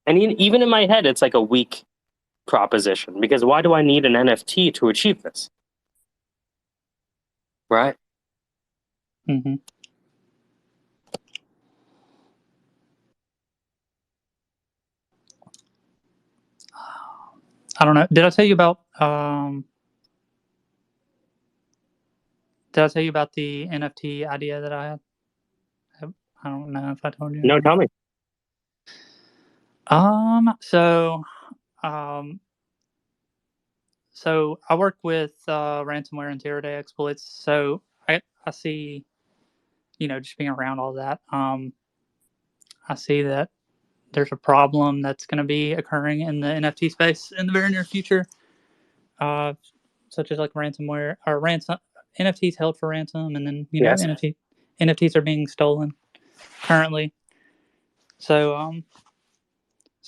And even in my head, it's like a weak proposition because why do I need an NFT to achieve this? Right? Mm-hmm. I don't know. Did I tell you about the NFT idea that I had? I don't know if I told you or No, not. tell me. So um so I work with ransomware and zero-day exploits. So I see, just being around all that, I see that there's a problem that's going to be occurring in the NFT space in the very near future, uh, such as like ransomware or ransom NFTs held for ransom, and then Yes. NFTs are being stolen currently. So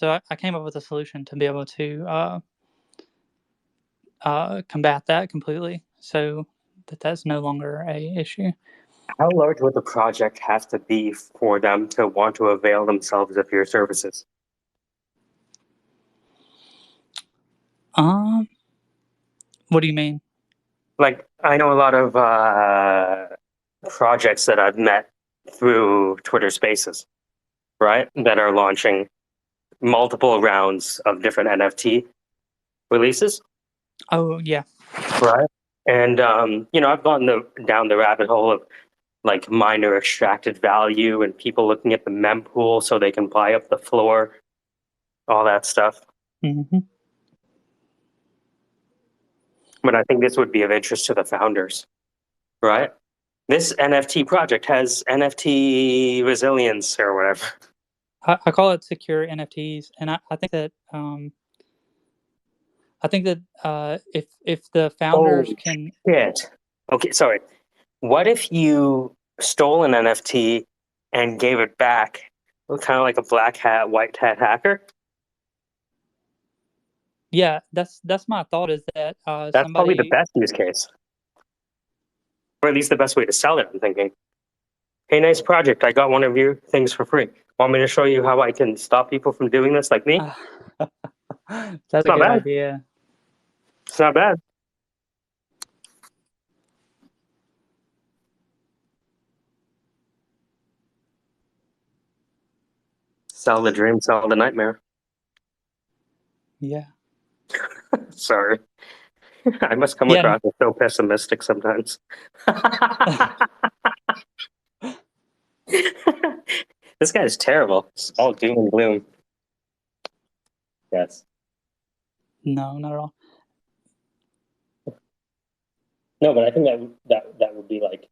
I came up with a solution to be able to combat that completely, so that's no longer a issue. How large would the project have to be for them to want to avail themselves of your services? What do you mean? Like, I know a lot of projects that I've met through Twitter Spaces, right? That are launching multiple rounds of different NFT releases, Oh yeah. right? And I've gone down the rabbit hole of like miner extracted value and people looking at the mempool so they can buy up the floor, all that stuff. Mm-hmm. But I think this would be of interest to the founders, right? This NFT project has NFT resilience or whatever. I call it secure NFTs, and I think that if the Oh founders can, shit. Okay, sorry. What if you stole an NFT and gave it back, kind of like a black hat, white hat hacker? yeah, that's my thought, is that That's probably the somebody. best use case, or at least the best way to sell it. I'm thinking, hey, nice project. I got one of your things for free. Want me to show you how I can stop people from doing this like me? That's a Not good bad. idea. It's not bad. Sell the dream, sell the nightmare. Yeah. Sorry. I must come Yeah. across as so pessimistic sometimes. This guy is terrible. It's all doom and gloom. Yes. No, not at all. No, but I think that would be like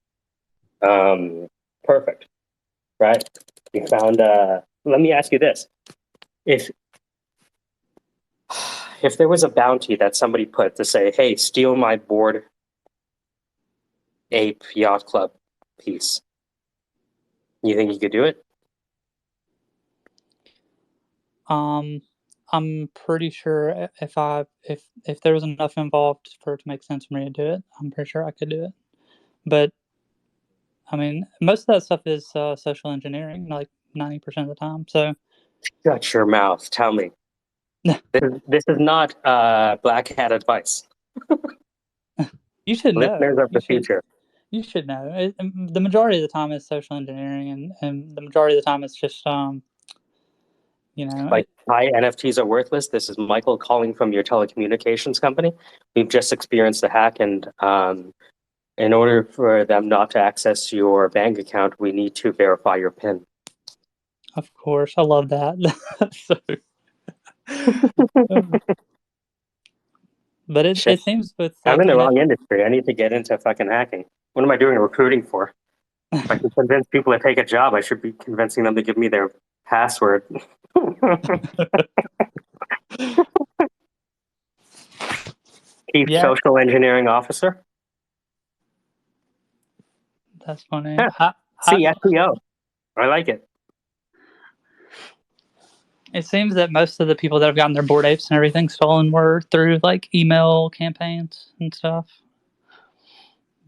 perfect, right? You found. Let me ask you this: if if there was a bounty that somebody put to say, "Hey, steal my Bored Ape Yacht Club piece," you think you could do it? Um, I'm pretty sure if there was enough involved for it to make sense for me to do it, I'm pretty sure I could do it. But I mean, most of that stuff is social engineering, like 90% of the time. So Shut your mouth. Tell me. This is not black hat advice. you should know. Listeners of the future. You should know. The majority of the time is social engineering, and the majority of the time it's just Like, hi, NFTs are worthless. This is Michael calling from your telecommunications company. We've just experienced a hack, and in order for them not to access your bank account, we need to verify your PIN. Of course, I love that. So, but it seems with I'm in the wrong industry. I need to get into fucking hacking. What am I doing recruiting for? If I can convince people to take a job, I should be convincing them to give me their password. Chief Social Engineering Officer. That's funny. Yeah. SEO. I like it. It seems that most of the people that have gotten their Bored Apes and everything stolen were through like email campaigns and stuff.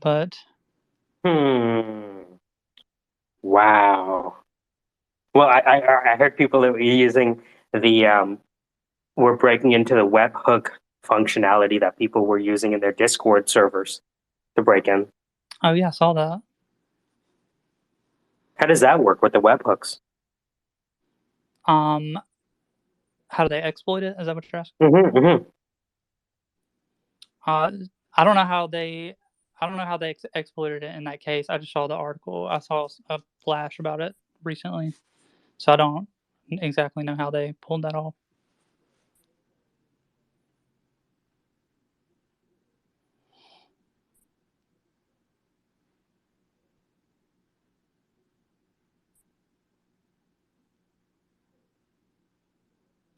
But wow. Well, I heard people that were using the were breaking into the webhook functionality that people were using in their Discord servers to break in. Oh yeah, I saw that. How does that work with the webhooks? How do they exploit it? Is that what you're asking? Mm-hmm, mm-hmm. I don't know how they exploited it in that case. I just saw the article. I saw a flash about it recently, so I don't exactly know how they pulled that off.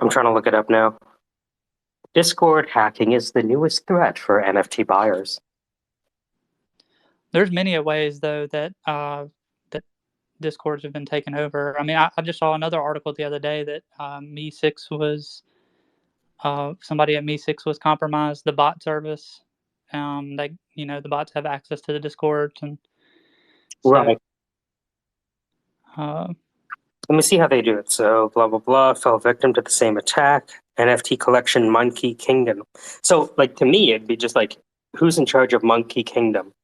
I'm trying to look it up now. Discord hacking is the newest threat for NFT buyers. There's many ways though that that Discords have been taken over. I mean, I just saw another article the other day that Me6 was somebody at Me6 was compromised. The bot service, the bots have access to the Discords, and so, right. Let me see how they do it. So, blah, blah, blah, fell victim to the same attack. NFT collection, Monkey Kingdom. So, like, to me, it'd be just like, who's in charge of Monkey Kingdom?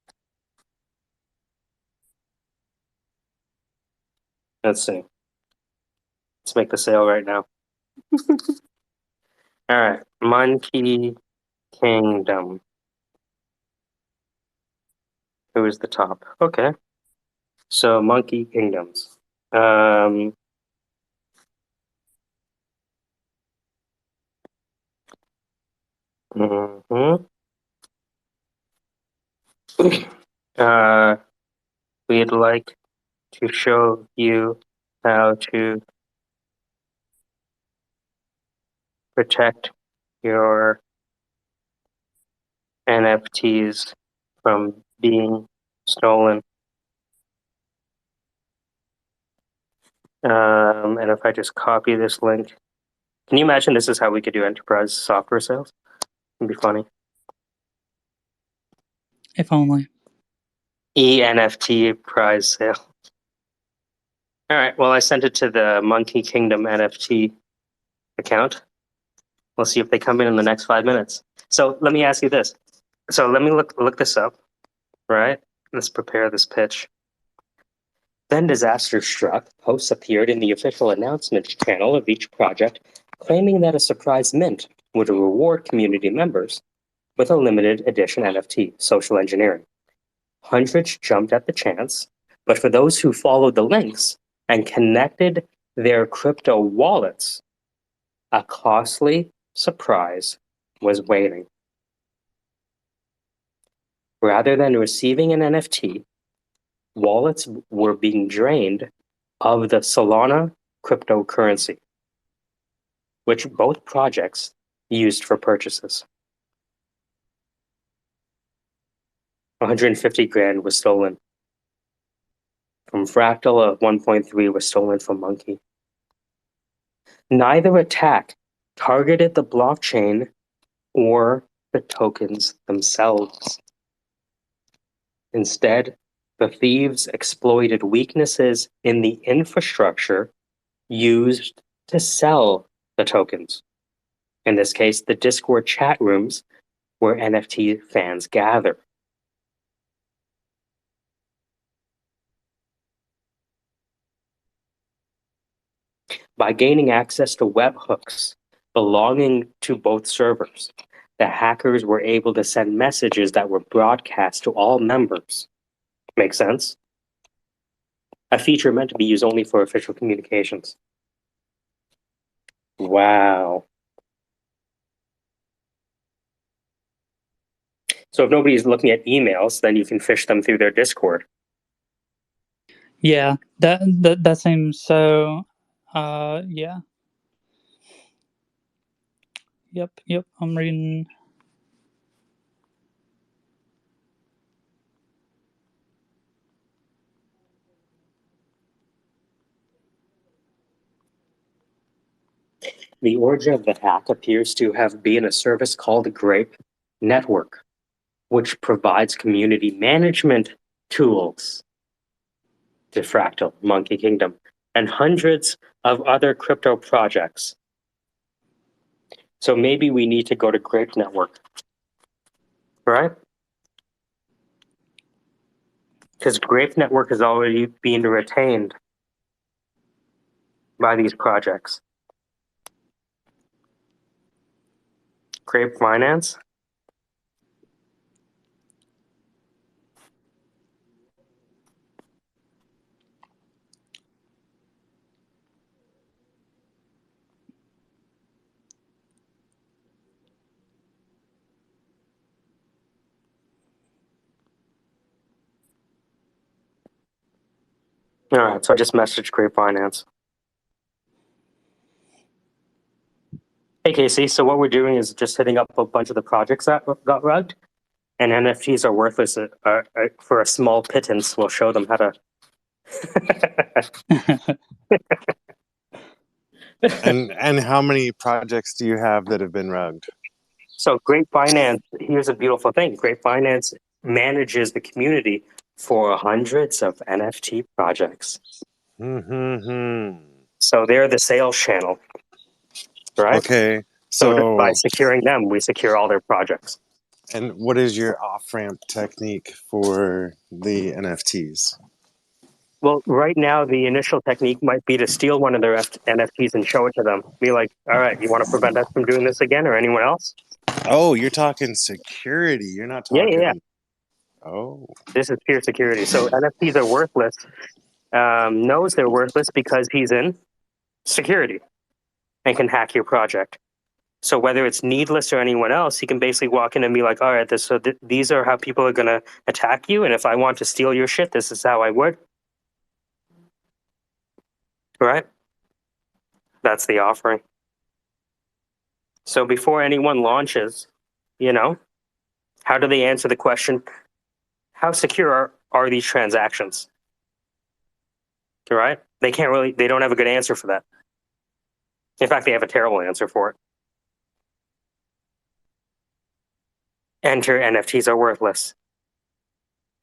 Let's see. Let's make the sale right now. All right. Monkey Kingdom. Who is the top? Okay. So, Monkey Kingdoms. Mm-hmm. We'd like to show you how to protect your NFTs from being stolen. And if I just copy this link, can you imagine this is how we could do enterprise software sales? It'd be funny. if only. ENFT prize sale. All right. Well, I sent it to the Monkey Kingdom NFT account. We'll see if they come in the next 5 minutes. So let me ask you this. So let me look this up, right? Let's prepare this pitch. Then disaster struck, posts appeared in the official announcement channel of each project claiming that a surprise mint would reward community members with a limited edition NFT, social engineering. Hundreds jumped at the chance, but for those who followed the links and connected their crypto wallets, a costly surprise was waiting. Rather than receiving an NFT, wallets were being drained of the Solana cryptocurrency, which both projects used for purchases. 150 grand was stolen from Fractal, 1.3 was stolen from Monkey. Neither attack targeted the blockchain or the tokens themselves. Instead, the thieves exploited weaknesses in the infrastructure used to sell the tokens. In this case, the Discord chat rooms where NFT fans gather. By gaining access to webhooks belonging to both servers, the hackers were able to send messages that were broadcast to all members. Make sense? A feature meant to be used only for official communications. Wow. So if nobody's looking at emails, then you can fish them through their Discord. Yeah, that seems so. Yeah. Yep. I'm reading. The origin of the hack appears to have been a service called Grape Network, which provides community management tools to Fractal, Monkey Kingdom, and hundreds of other crypto projects. So maybe we need to go to Grape Network, right? Because Grape Network is already being retained by these projects. Grape Finance? All right, so I just messaged Grape Finance. Hey, Casey, so what we're doing is just hitting up a bunch of the projects that got rugged, and NFTs are worthless for a small pittance. We'll show them how to. And how many projects do you have that have been rugged? So Grape Finance, here's a beautiful thing. Grape Finance manages the community for hundreds of NFT projects. Mm-hmm. So they're the sales channel, right? Okay, So by so securing them, we secure all their projects. and what is your off-ramp technique for the NFTs? Well, right now, the initial technique might be to steal one of their NFTs and show it to them. Be like, all right, you want to prevent us from doing this again or anyone else? Oh, you're talking security. You're not Yeah. talking. Oh, This is pure security. So NFTs are worthless. Knows they're worthless because he's in security and can hack your project. So whether it's needless or anyone else, he can basically walk in and be like, all right, these are how people are going to attack you. And if I want to steal your shit, this is how I would. Right? That's the offering. So before anyone launches, how do they answer the question, how secure are these transactions? Right? They don't have a good answer for that. In fact, they have a terrible answer for it. Enter NFTs are worthless.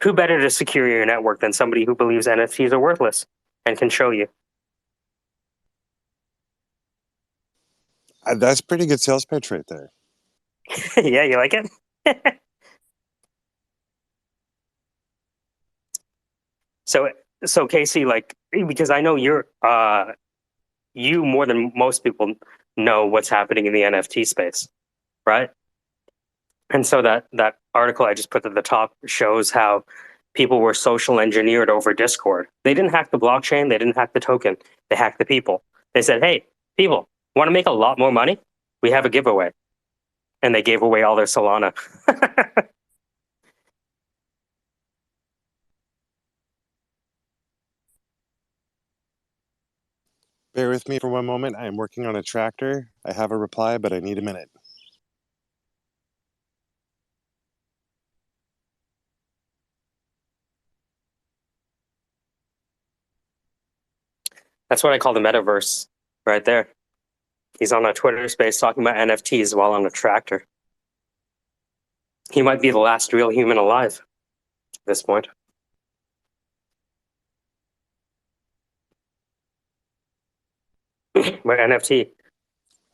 Who better to secure your network than somebody who believes NFTs are worthless and can show you? that's pretty good sales pitch right there. Yeah, you like it? So Casey, because I know you more than most people know what's happening in the NFT space, right? And so that article I just put at the top shows how people were social engineered over Discord. They didn't hack the blockchain, they didn't hack the token, they hacked the people. They said, hey, people, want to make a lot more money? We have a giveaway. And they gave away all their Solana. Bear with me for one moment. I am working on a tractor. I have a reply, but I need a minute. That's what I call the metaverse right there. He's on a Twitter space talking about NFTs while on a tractor. He might be the last real human alive at this point. But NFT.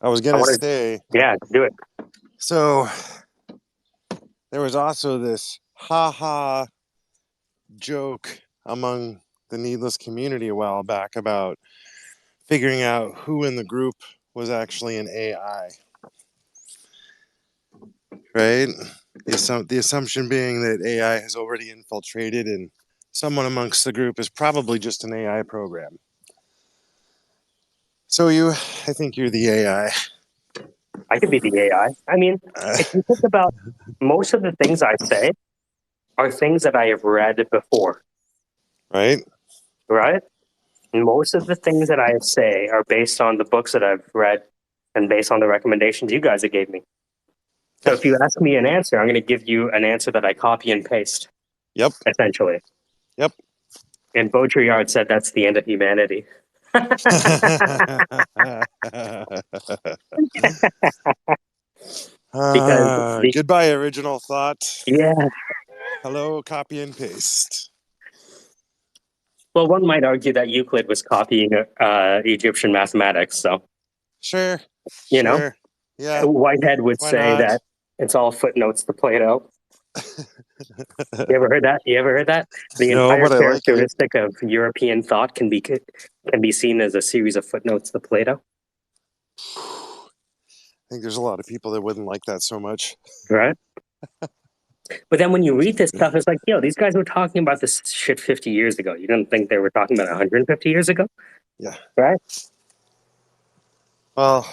I was I gonna wanted, say, yeah, do it. so there was also this haha joke among the needless community a while back about figuring out who in the group was actually an AI, right? The assumption being that AI has already infiltrated and someone amongst the group is probably just an AI program. So I think you're the AI. I could be the AI. I mean, if you think about most of the things I say are things that I have read before, Right? right? Most of the things that I say are based on the books that I've read and based on the recommendations you guys have gave me. So if you ask me an answer, I'm going to give you an answer that I copy and paste, Yep. essentially. Yep. And Baudrillard said that's the end of humanity. because Goodbye, original thought. yeah, Hello, copy and paste. well, one might argue that Euclid was copying Egyptian mathematics. So Sure. you know, Sure. Yeah. Whitehead would Why say not? that it's all footnotes to Plato. You ever heard that? You ever heard that? The No, entire but I like it. characteristic of European thought can be seen as a series of footnotes to Plato. I think there's a lot of people that wouldn't like that so much. Right. But then when you read this stuff, it's like, yo, these guys were talking about this shit 50 years ago. You didn't think they were talking about 150 years ago? Yeah. Right? Well,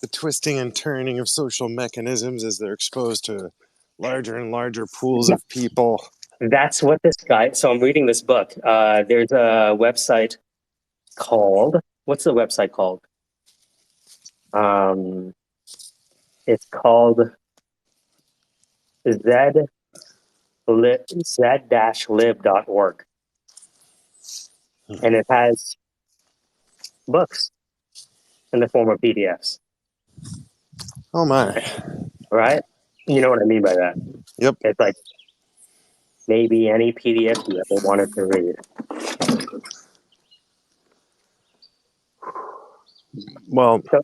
the twisting and turning of social mechanisms as they're exposed to larger and larger pools Yeah. of people. That's what this guy. So I'm reading this book. There's a website called. What's the website called? It's called z-lib.org. And it has books in the form of PDFs. Oh my. Right? You know what I mean by that? Yep. It's like maybe any PDF you ever wanted to read. Well, I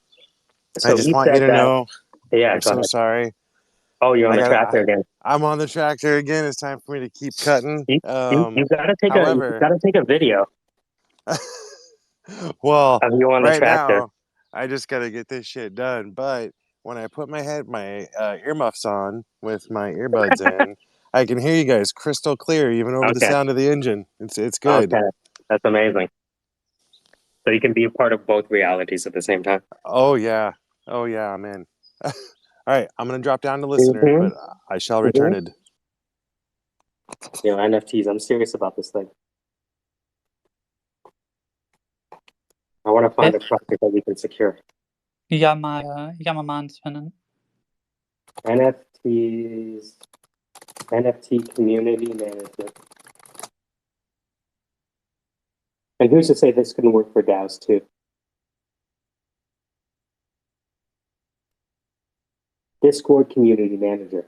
So just he want you said to that. know Yeah, I'm go so ahead. sorry. Oh, you're on the tractor I again. I'm on the tractor again. It's time for me to keep cutting. You gotta take However, a video well, of you on the right tractor. now I just gotta get this shit done. But when I put my earmuffs on with my earbuds in, I can hear you guys crystal clear, even over the Okay, sound of the engine. It's good. okay, that's amazing. So you can be a part of both realities at the same time. Oh yeah, oh yeah, I'm in. All right, I'm gonna drop down to listener, Mm-hmm. but I shall Mm-hmm. return it. You know, NFTs. I'm serious about this thing. I want to find a project that we can secure. You got my mind spinning. NFTs, NFT community management. And who's to say this couldn't work for DAOs too? Discord community manager.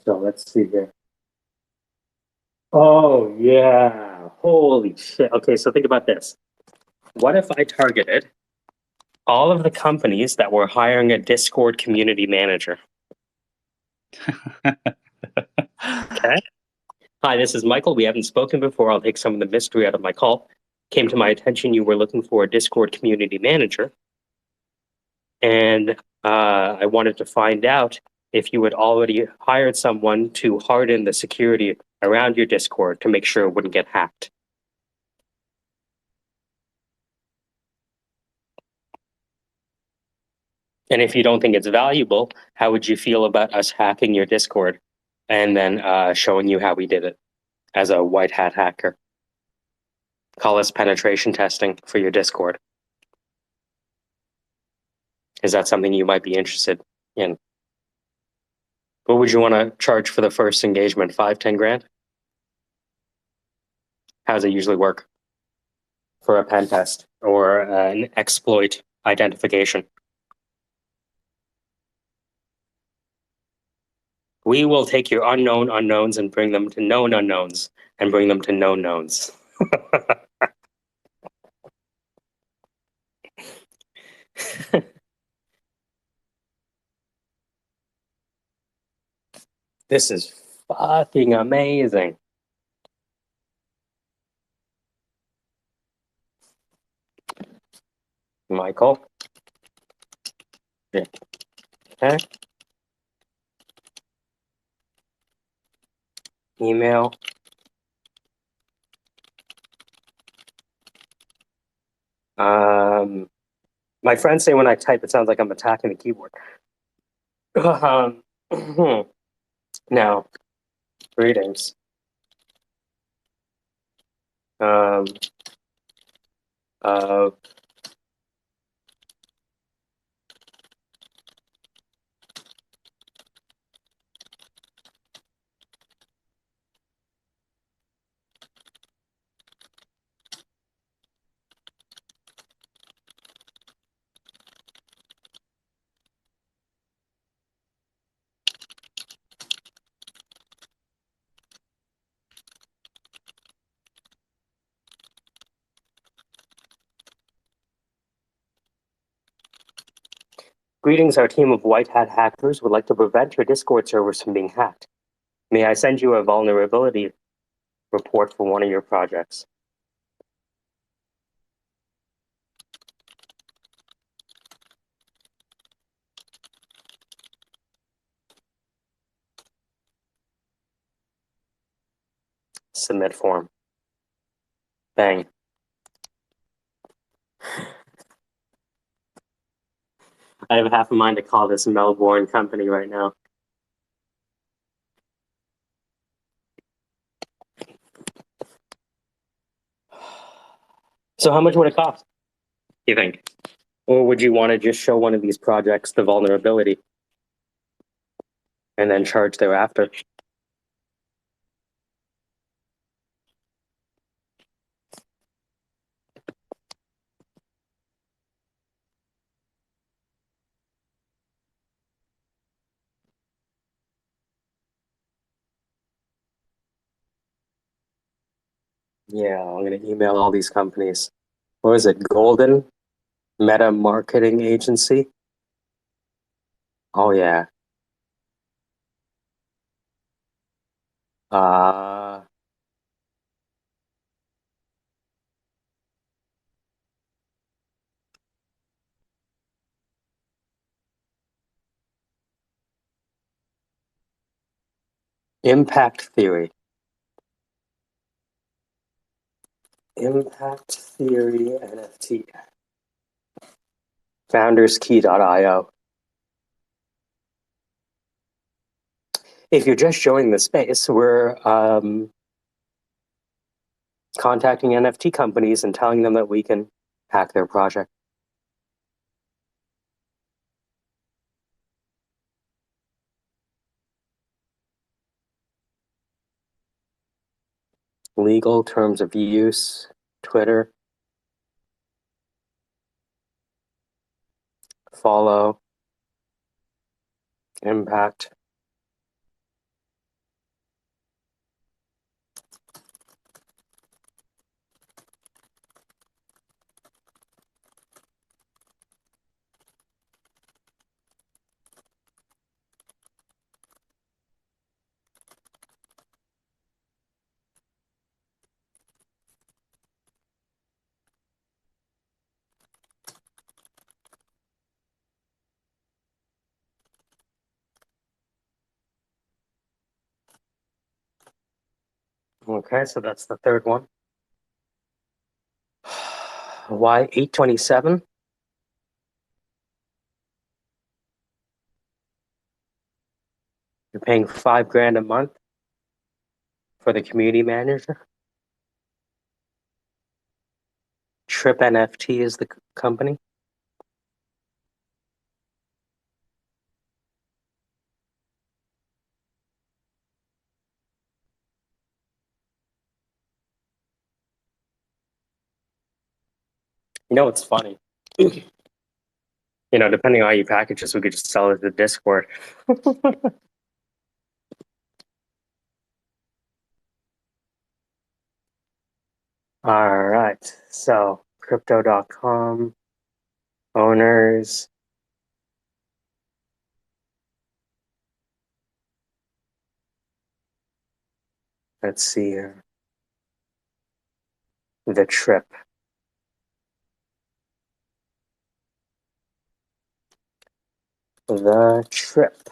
So let's see here. Oh, yeah. Holy shit. Okay, so think about this. What if I targeted all of the companies that were hiring a Discord community manager? Okay. Hi, this is Michael. We haven't spoken before. I'll take some of the mystery out of my call. Came to my attention you were looking for a Discord community manager. And I wanted to find out if you had already hired someone to harden the security around your Discord to make sure it wouldn't get hacked. And if you don't think it's valuable, how would you feel about us hacking your Discord and then showing you how we did it as a white hat hacker? Call us penetration testing for your Discord. Is that something you might be interested in? What would you want to charge for the first engagement? 5, 10 grand? How does it usually work for a pen test or an exploit identification? We will take your unknown unknowns and bring them to known unknowns and bring them to known knowns. This is fucking amazing. Michael. Yeah. Okay. Email. My friends say when I type, it sounds like I'm attacking the keyboard. Now, greetings. Uh, Greetings, our team of white hat hackers would like to prevent your Discord servers from being hacked. May I send you a vulnerability report for one of your projects? Submit form. Bang. I have half a mind to call this Melbourne company right now. So how much would it cost, you think? Or would you want to just show one of these projects the vulnerability and then charge thereafter? Yeah, I'm going to email all these companies. What is it? Golden Meta Marketing Agency? Oh, yeah. Uh, Impact Theory. Impact Theory NFT. Founderskey.io. If you're just joining the space, we're contacting NFT companies and telling them that we can hack their project. Legal terms of use, Twitter, follow, impact. Okay, so that's the third one. Why 827? You're paying $5,000 a month for the community manager. Trip NFT is the company. You know, it's funny. You know, depending on how you package this, we could just sell it to Discord. All right. So, crypto.com owners. Let's see here. The trip. The trip.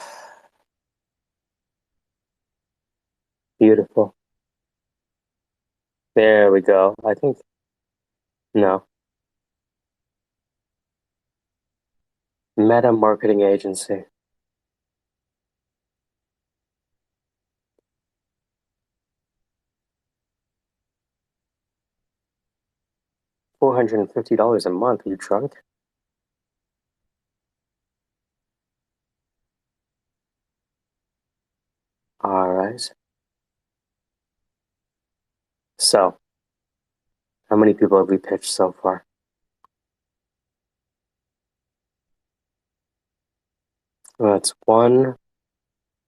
Beautiful. There we go. I think, no. Meta marketing agency. $450 a month. Are you drunk? All right. So, how many people have we pitched so far? That's 1,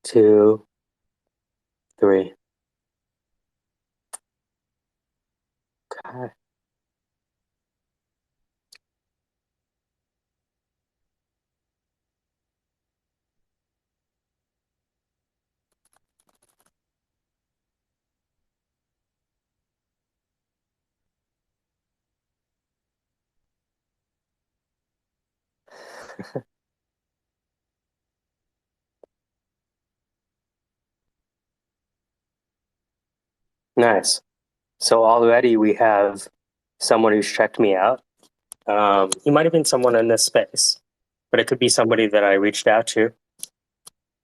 2, 3. Okay. Nice. So already we have someone who's checked me out. He might have been someone in this space, but it could be somebody that I reached out to.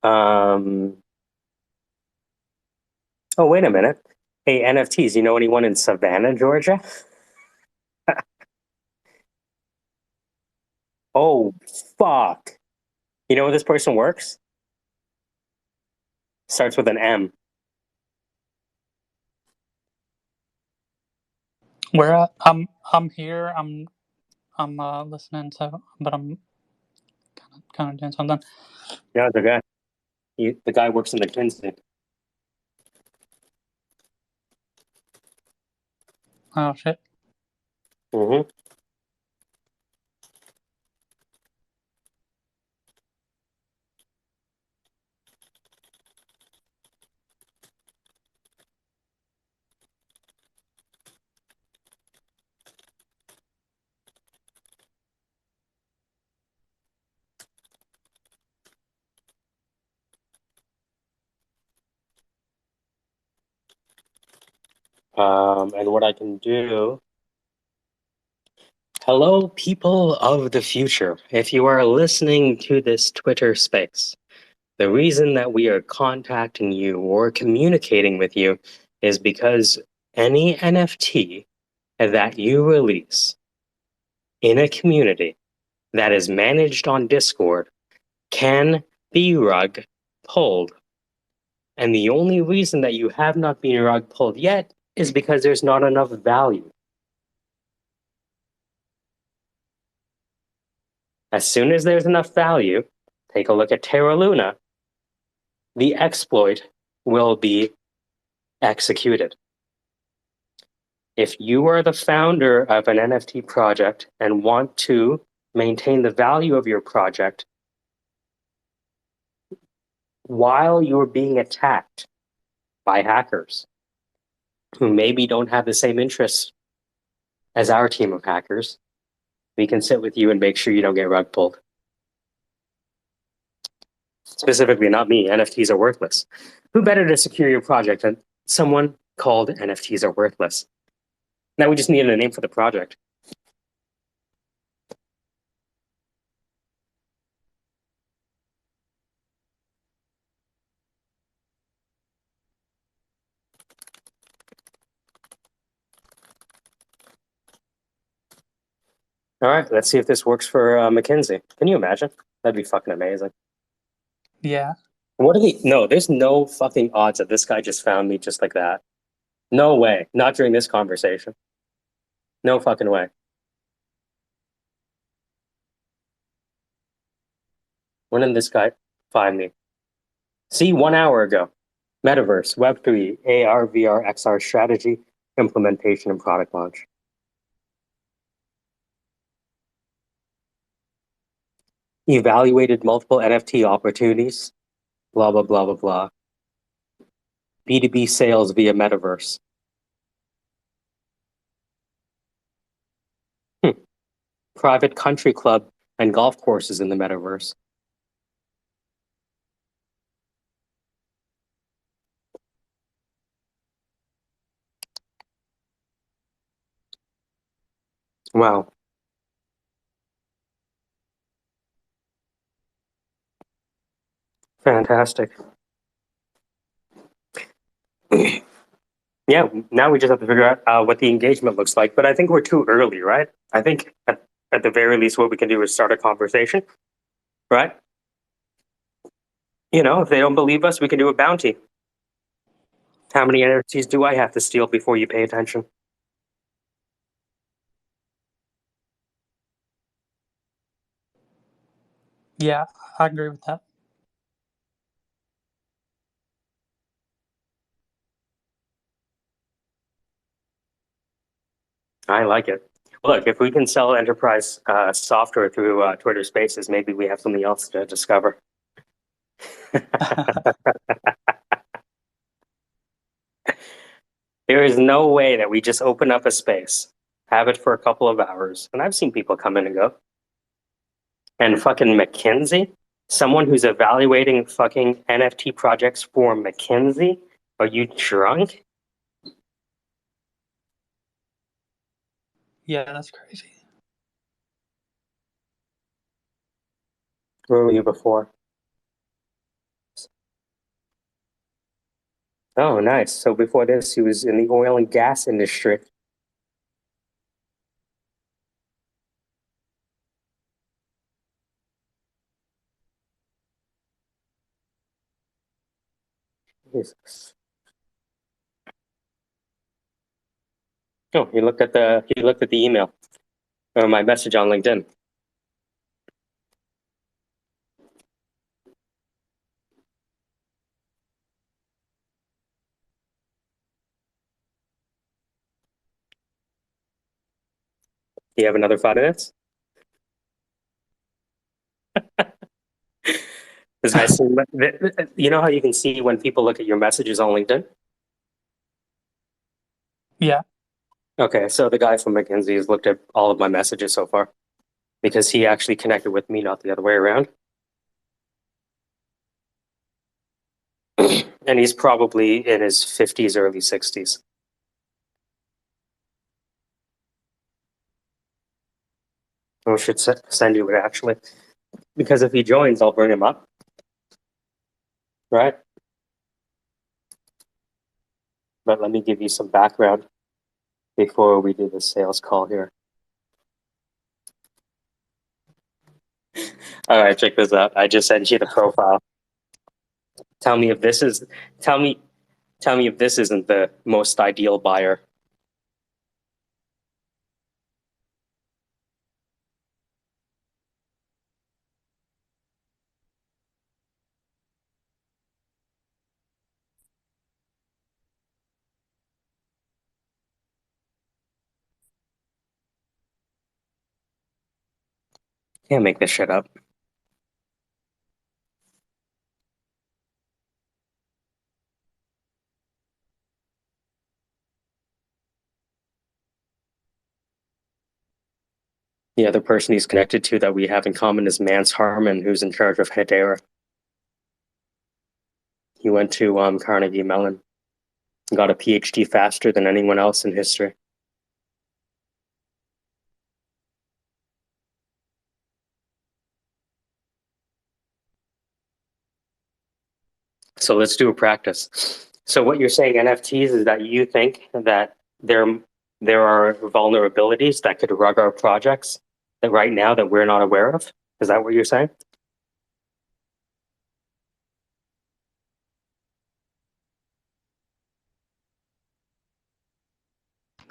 Oh, wait a minute. Hey, NFTs, you know anyone in Savannah, Georgia? Oh, fuck. You know where this person works? Starts with an M. Where I'm here. I'm listening. So, but I'm kind of doing something. Yeah, the guy. The guy works in the Kinsey. Oh shit. Mm-hmm. And what I can do. Hello, people of the future. If you are listening to this Twitter space, the reason that we are contacting you or communicating with you is because any NFT that you release in a community that is managed on Discord can be rug pulled. And the only reason that you have not been rug pulled yet is because there's not enough value. As soon as there's enough value, take a look at Terra Luna, the exploit will be executed. If you are the founder of an NFT project and want to maintain the value of your project while you're being attacked by hackers who maybe don't have the same interests as our team of hackers, we can sit with you and make sure you don't get rug pulled. Specifically, not me. NFTs are worthless. Who better to secure your project than someone called NFTs are worthless? Now we just needed a name for the project. All right, let's see if this works for McKinsey. Can you imagine? That'd be fucking amazing. Yeah. What are the? No, there's no fucking odds that this guy just found me just like that. No way. Not during this conversation. No fucking way. When did this guy find me? See, 1 hour ago. Metaverse, Web3, AR, VR, XR strategy, implementation, and product launch. Evaluated multiple NFT opportunities, blah, blah, blah, blah, blah. B2B sales via Metaverse. Private country club and golf courses in the Metaverse. Wow. Fantastic. Yeah, now we just have to figure out what the engagement looks like. But I think we're too early, right? I think at the very least, what we can do is start a conversation, right? If they don't believe us, we can do a bounty. How many NFTs do I have to steal before you pay attention? Yeah, I agree with that. I like it. Look, if we can sell enterprise software through Twitter Spaces, maybe we have something else to discover. There is no way that we just open up a space, have it for a couple of hours, and I've seen people come in and go. And fucking McKinsey, someone who's evaluating fucking NFT projects for McKinsey, are you drunk? Yeah, that's crazy. Where were you before? Oh, nice. So before this, he was in the oil and gas industry. Jesus. Oh, he looked at the email or my message on LinkedIn. Do you have another 5 minutes? This guy, you know how you can see when people look at your messages on LinkedIn? Yeah. Okay, so the guy from McKinsey has looked at all of my messages so far because he actually connected with me, not the other way around. And he's probably in his 50s, early 60s. I should send you it actually, because if he joins, I'll bring him up. Right? But let me give you some background before we do the sales call here. All right, check this out. I just sent you the profile. Tell me if this is tell me if this isn't the most ideal buyer. Can't make this shit up. The other person he's connected to that we have in common is Mance Harmon, who's in charge of Hedera. He went to Carnegie Mellon and got a PhD faster than anyone else in history. So let's do a practice. So what you're saying, NFTs, is that you think that there are vulnerabilities that could rug our projects that right now that we're not aware of? Is that what you're saying?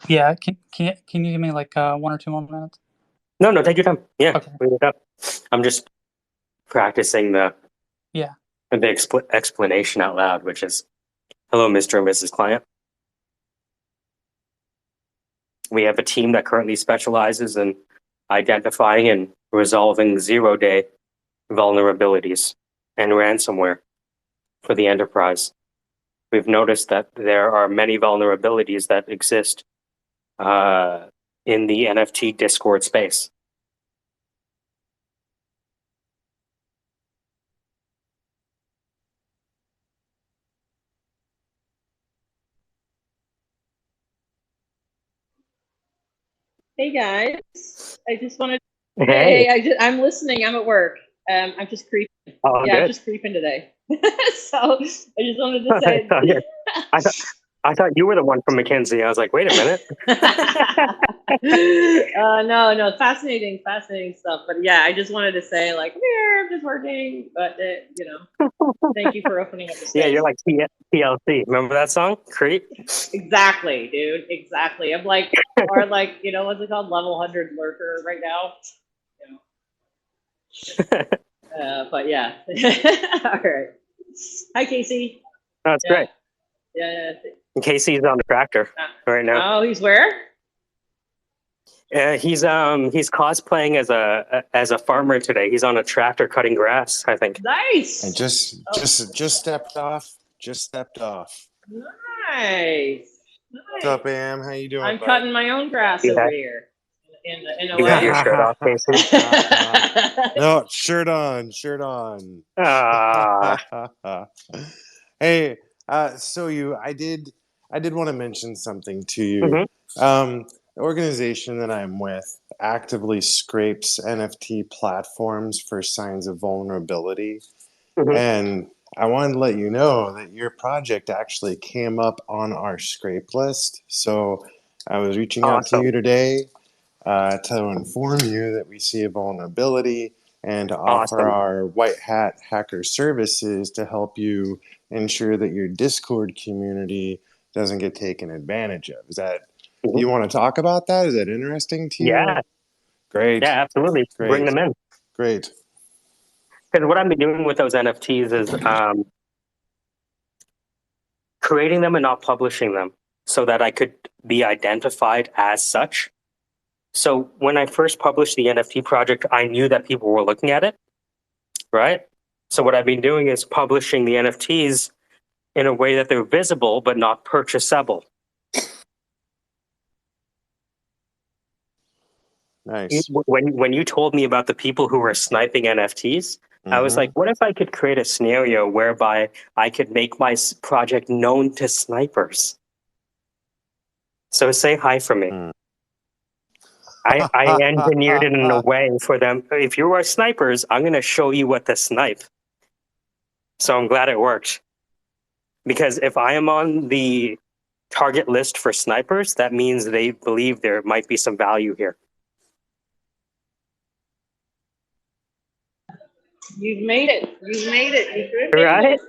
Yeah. Can you give me like 1 or 2 more minutes? No, take your time. Yeah, Okay. bring it up. I'm just practicing the Yeah. explanation out loud, which is, hello, Mr. and Mrs. Client. We have a team that currently specializes in identifying and resolving zero-day vulnerabilities and ransomware for the enterprise. We've noticed that there are many vulnerabilities that exist in the NFT Discord space. Hey guys, I just wanted. Hey, I'm listening. I'm at work. I'm just creeping. all Yeah, I'm good. just creeping today. So I just wanted to say. I thought you were the one from McKinsey. I was like, wait a minute. No, fascinating stuff. But yeah, I just wanted to say, like, I'm just working. But thank you for opening up the space. Yeah, you're like TLC. Remember that song, Creep? Exactly, dude. Exactly. I'm like, or like, what's it called? Level 100 lurker right now. But yeah. All right. Hi, Casey. That's great. Yeah. Casey's on the tractor right now. Oh, he's where? He's cosplaying as a farmer today. He's on a tractor cutting grass, I think. Nice. And just stepped off. Just stepped off. Nice. What's up, Am? How you doing? I'm bud? cutting my own grass over here. In a You have your way. shirt off, Casey. No, shirt on. Shirt on. Hey, so I did want to mention something to you. Mhm. The organization that I'm with actively scrapes NFT platforms for signs of vulnerability. Mhm. And I wanted to let you know that your project actually came up on our scrape list. So I was reaching out to Awesome. you today to inform you that we see a vulnerability and to offer Awesome. our white hat hacker services to help you ensure that your Discord community doesn't get taken advantage of. Is that, Mhm. you want to talk about that? Is that interesting to you? Yeah. Great. Yeah, absolutely. Bring Great. them in. Great. Because what I've been doing with those NFTs is creating them and not publishing them so that I could be identified as such. So when I first published the NFT project, I knew that people were looking at it, right? So what I've been doing is publishing the NFTs in a way that they're visible but not purchasable. Nice. When you told me about the people who were sniping NFTs, I was like, what if I could create a scenario whereby I could make my project known to snipers? So say hi for me. I engineered it in a way for them. If you are snipers, I'm going to show you what to snipe. So I'm glad it worked. Because if I am on the target list for snipers, that means they believe there might be some value here. You've made it. You've made it. You could have made Right? it.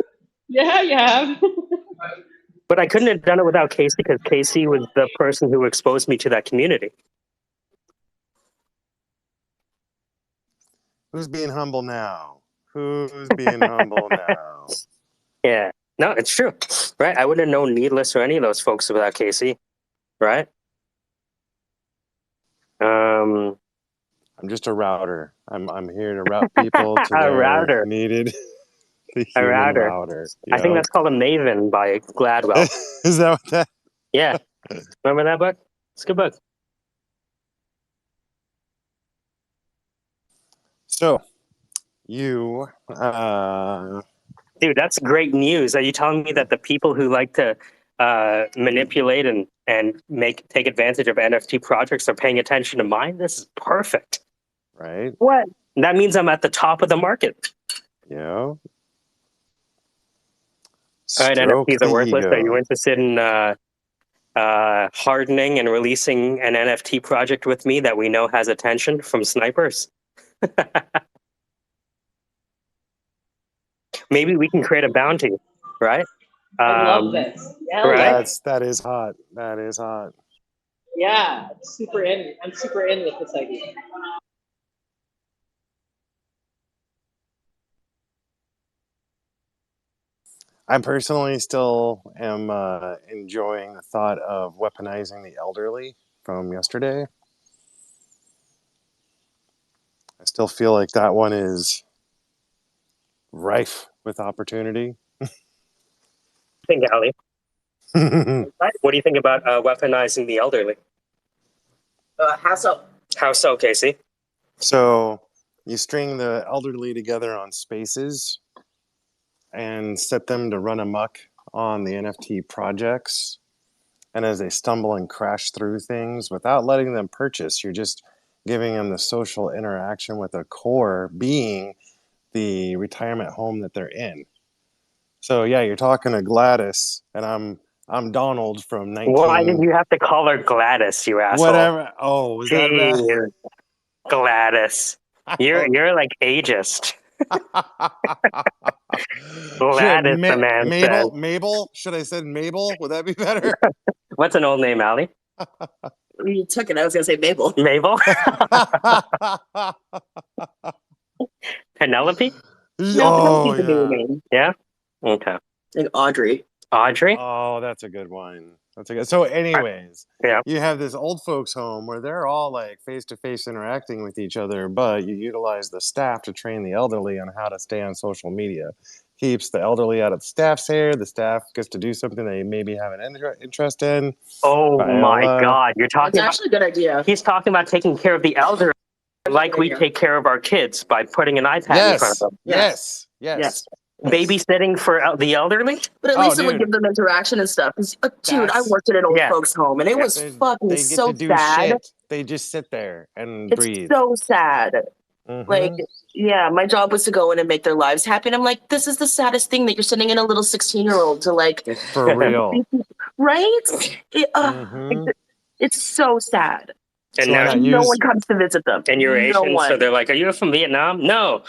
Yeah, you have. But I couldn't have done it without Casey because Casey was the person who exposed me to that community. Who's being humble now? Who's being humble now? Yeah. No, it's true. Right? I wouldn't have known Needless or any of those folks without Casey. Right? I'm just a router. I'm here to route people to A their router. needed the A human router. router. I think that's called a Maven by Gladwell. Is that what that? Yeah. Remember that book? It's a good book. So, you Dude, that's great news. Are you telling me that the people who like to manipulate and take advantage of NFT projects are paying attention to mine? This is perfect. right? What? That means I'm at the top of the market. Yeah. All right, Stroke NFTs the are worthless. Are you ego. interested in hardening and releasing an NFT project with me that we know has attention from snipers? Maybe we can create a bounty, right? I love this. Hell Right? That is hot. That is hot. Yeah, I'm super in. I'm super in with this idea. I personally still am enjoying the thought of weaponizing the elderly from yesterday. I still feel like that one is rife with opportunity. Think, Ali. What do you think about weaponizing the elderly? How so? How so, Casey? So you string the elderly together on spaces and set them to run amok on the NFT projects. And as they stumble and crash through things without letting them purchase, you're just giving them the social interaction with a core being the retirement home that they're in. So yeah, you're talking to Gladys, and I'm Donald from Why did 19 you have to call her Gladys, you asshole? whatever. Oh, was that bad? Jeez, Gladys. You're like ageist. Gladys, the man said. Mabel? Should I have said Mabel? Would that be better? What's an old name, Ali? You took it. I was gonna say Mabel. Mabel? Penelope? Oh Penelope's a new yeah. name. Yeah? Okay. Like Audrey. Audrey? Oh, that's a good one. That's a good. So, anyways, Yeah. you have this old folks' home where they're all like face to face interacting with each other, but you utilize the staff to train the elderly on how to stay on social media. Keeps the elderly out of the staff's hair. The staff gets to do something they maybe have an interest in. Oh my God. You're That's talking about, actually a good idea. he's talking about taking care of the elderly like we idea. take care of our kids by putting an iPad in front of them. Yes. Yes. Babysitting for the elderly? But at Oh, least it would dude. give them interaction and stuff. 'Cause, dude, I That's- worked at an old Yeah. folks' home, and it was fucking They get so to do sad. shit. They just sit there and It's breathe. so sad. Mhm. Like, yeah, my job was to go in and make their lives happy. And I'm like, this is the saddest thing that you're sending in a little 16-year-old to like, For real. right? Mhm. It's so sad. And So why now not No use- one comes to visit them. and you're No Asian, so one. they're like, are you from Vietnam? No.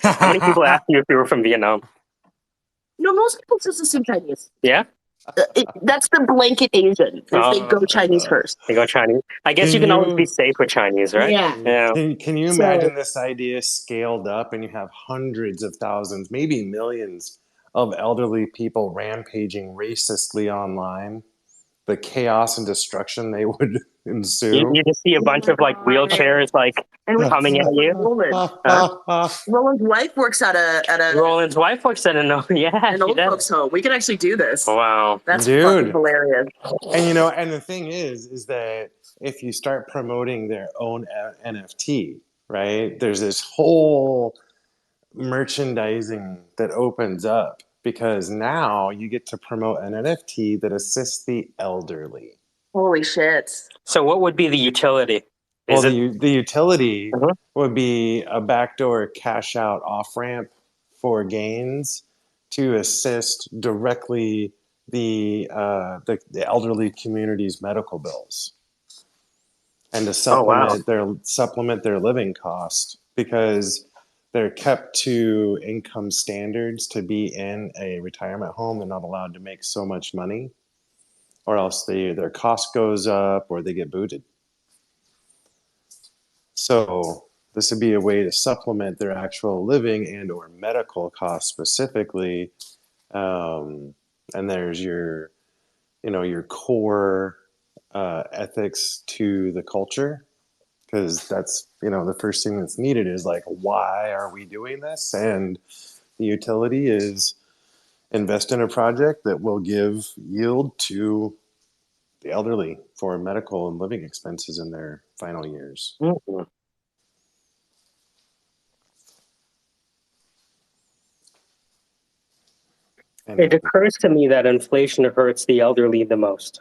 How many people asked you if you were from Vietnam? No, most people just assume Chinese. Yeah? That's the blanket Asian. Is they go Chinese first. They go Chinese. I guess Can you can always you- be safe with Chinese, right? Yeah. Can you So- imagine this idea scaled up and you have hundreds of thousands, maybe millions of elderly people rampaging racistly online? The chaos and destruction they would ensue. You just see a bunch of like wheelchairs like And we coming at you. Roland's wife works at a Roland's wife works at an an she old does. folks home. We could actually do this. Wow. That's Dude. fucking hilarious. And and the thing is that if you start promoting their own NFT, right? There's this whole merchandising that opens up because now you get to promote an NFT that assists the elderly. Holy shit. So what would be the utility? Well, Is it the utility Mhm. would be a backdoor cash out off ramp for gains to assist directly the elderly community's medical bills and to supplement their living cost because they're kept to income standards to be in a retirement home. They're not allowed to make so much money, or else their cost goes up or they get booted. So this would be a way to supplement their actual living and or medical costs specifically. And there's your core ethics to the culture, because that's the first thing that's needed is like, why are we doing this? And the utility is invest in a project that will give yield to the elderly for medical and living expenses in their final years. Mhm. And It occurs to me that inflation hurts the elderly the most.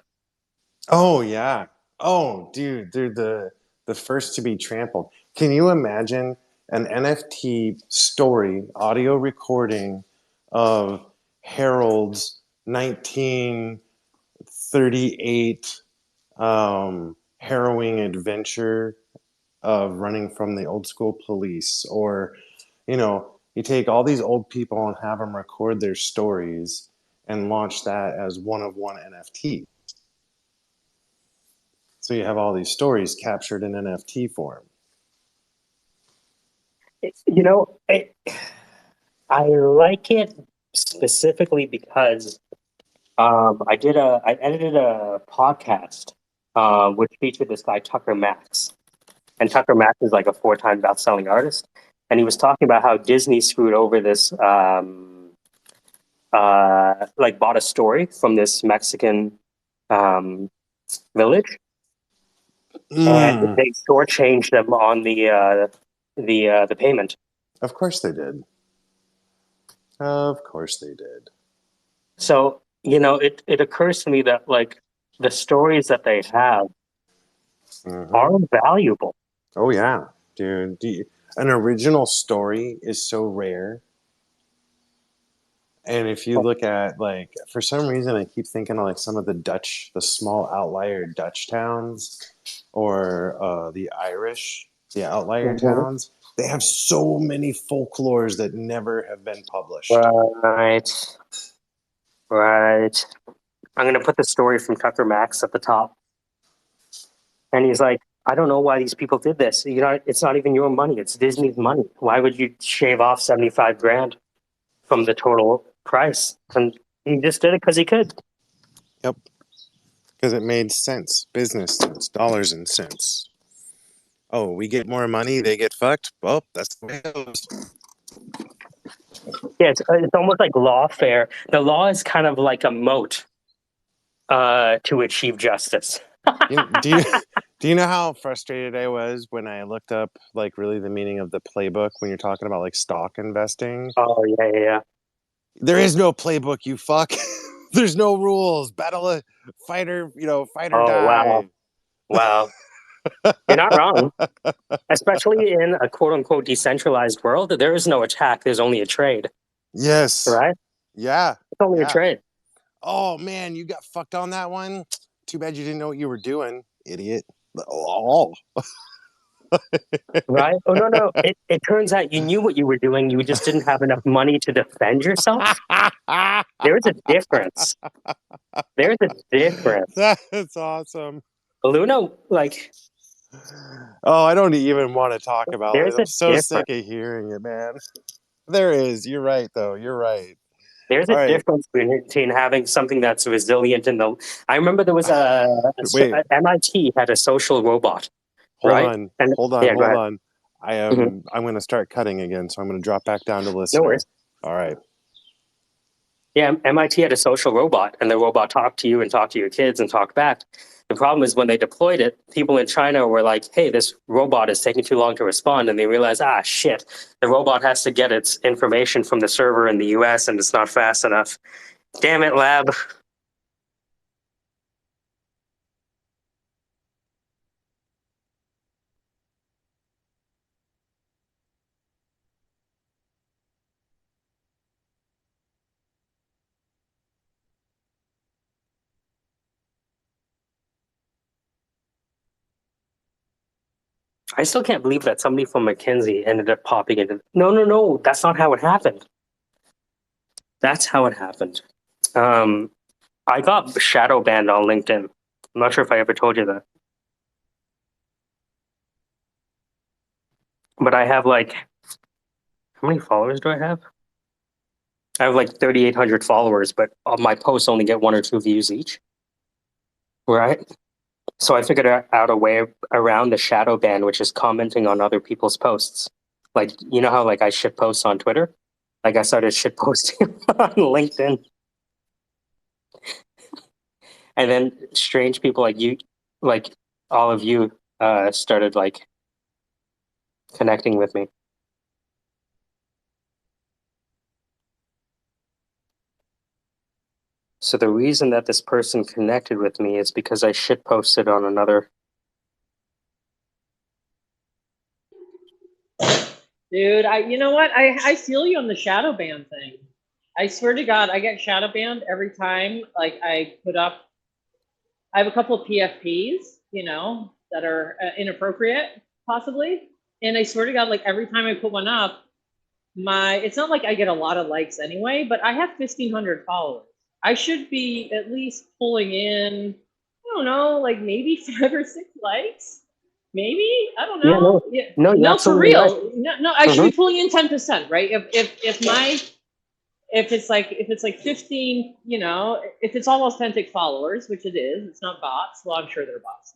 oh yeah. Oh dude, they're the first to be trampled. Can you imagine an NFT story, audio recording of Harold's 1938 harrowing adventure of running from the old school police? Or you take all these old people and have them record their stories and launch that as one of one NFT. So you have all these stories captured in NFT form. I like it, specifically because I edited a podcast which featured this guy Tucker Max, and Tucker Max is like a 4-time best-selling artist, and he was talking about how Disney screwed over this like bought a story from this Mexican village, and Mm, they shortchanged them on the payment. of course they did. Of course they did. So it occurs to me that like the stories that they have Mhm. are valuable. Oh yeah, dude. An original story is so rare. And if you look at like, for some reason, I keep thinking of like some of the small outlier Dutch towns, or the Irish, the outlier Mhm. towns. They have so many folklores that never have been published. Right, right. I'm gonna put the story from Tucker Max at the top, and he's like, I don't know why these people did this. It's not even your money; it's Disney's money. Why would you shave off 75 grand from the total price? And he just did it because he could. Yep, because it made sense, business sense, dollars and cents. Oh, we get more money, they get fucked. Well, that's the way it goes. Yeah, it's almost like lawfare. The law is kind of like a moat to achieve justice. Do you know how frustrated I was when I looked up like really the meaning of the playbook when you're talking about like stock investing? Oh yeah. There is no playbook, you fuck. There's no rules. Fight or Oh die. wow. You're not wrong. Especially in a quote unquote decentralized world, there is no attack. There's only a trade, Yes. right? Yeah. It's only a Yeah. trade. Oh man, you got fucked on that one. Too bad you didn't know what you were doing, idiot. Oh. Right? Oh no. It turns out you knew what you were doing. You just didn't have enough money to defend yourself. There's a difference. There's a difference. That's awesome. Luna, like, Oh, I don't even want to talk about it. there's I'm a so sick difference. of hearing it, man. There is. You're right, though. You're right. There's All a right. difference between having something that's resilient in the. I remember there was Wait. MIT had a social robot, Hold right? on. And Hold on. yeah, go Hold ahead. on. Mhm. I'm going to start cutting again, so I'm going to drop back down to No listener. worries. All right. Yeah, MIT had a social robot, and the robot talked to you and talked to your kids and talked back. The problem is when they deployed it, people in China were like, hey, this robot is taking too long to respond. And they realized, shit, the robot has to get its information from the server in the US and it's not fast enough. Damn it, lab. I still can't believe that somebody from McKinsey ended up popping into. No. That's not how it happened. That's how it happened. I got shadow banned on LinkedIn. I'm not sure if I ever told you that. But I have like, how many followers do I have? I have like 3,800 followers, but my posts only get 1 or 2 views each. Right? So I figured out a way around the shadow ban, which is commenting on other people's posts. Like, you know how like I shit posts on Twitter? Like I started shit posting on LinkedIn. And then strange people like you, like all of you, started like connecting with me. So the reason that this person connected with me is because I shit posted on another. Dude, you know what? I feel you on the shadow ban thing. I swear to God, I get shadow banned every time. Like I put up, I have a couple of PFPs, that are inappropriate, possibly. And I swear to God, like every time I put one up, it's not like I get a lot of likes anyway, but I have 1,500 followers. I should be at least pulling in, I don't know, like maybe 5 or 6 likes. Maybe, I don't Yeah, know. Yeah. no, you're No, for absolutely right. real. No, I should be pulling in 10%, right? if it's like 15, you know, if it's all authentic followers, which it is, it's not bots. Well, I'm sure they're bots,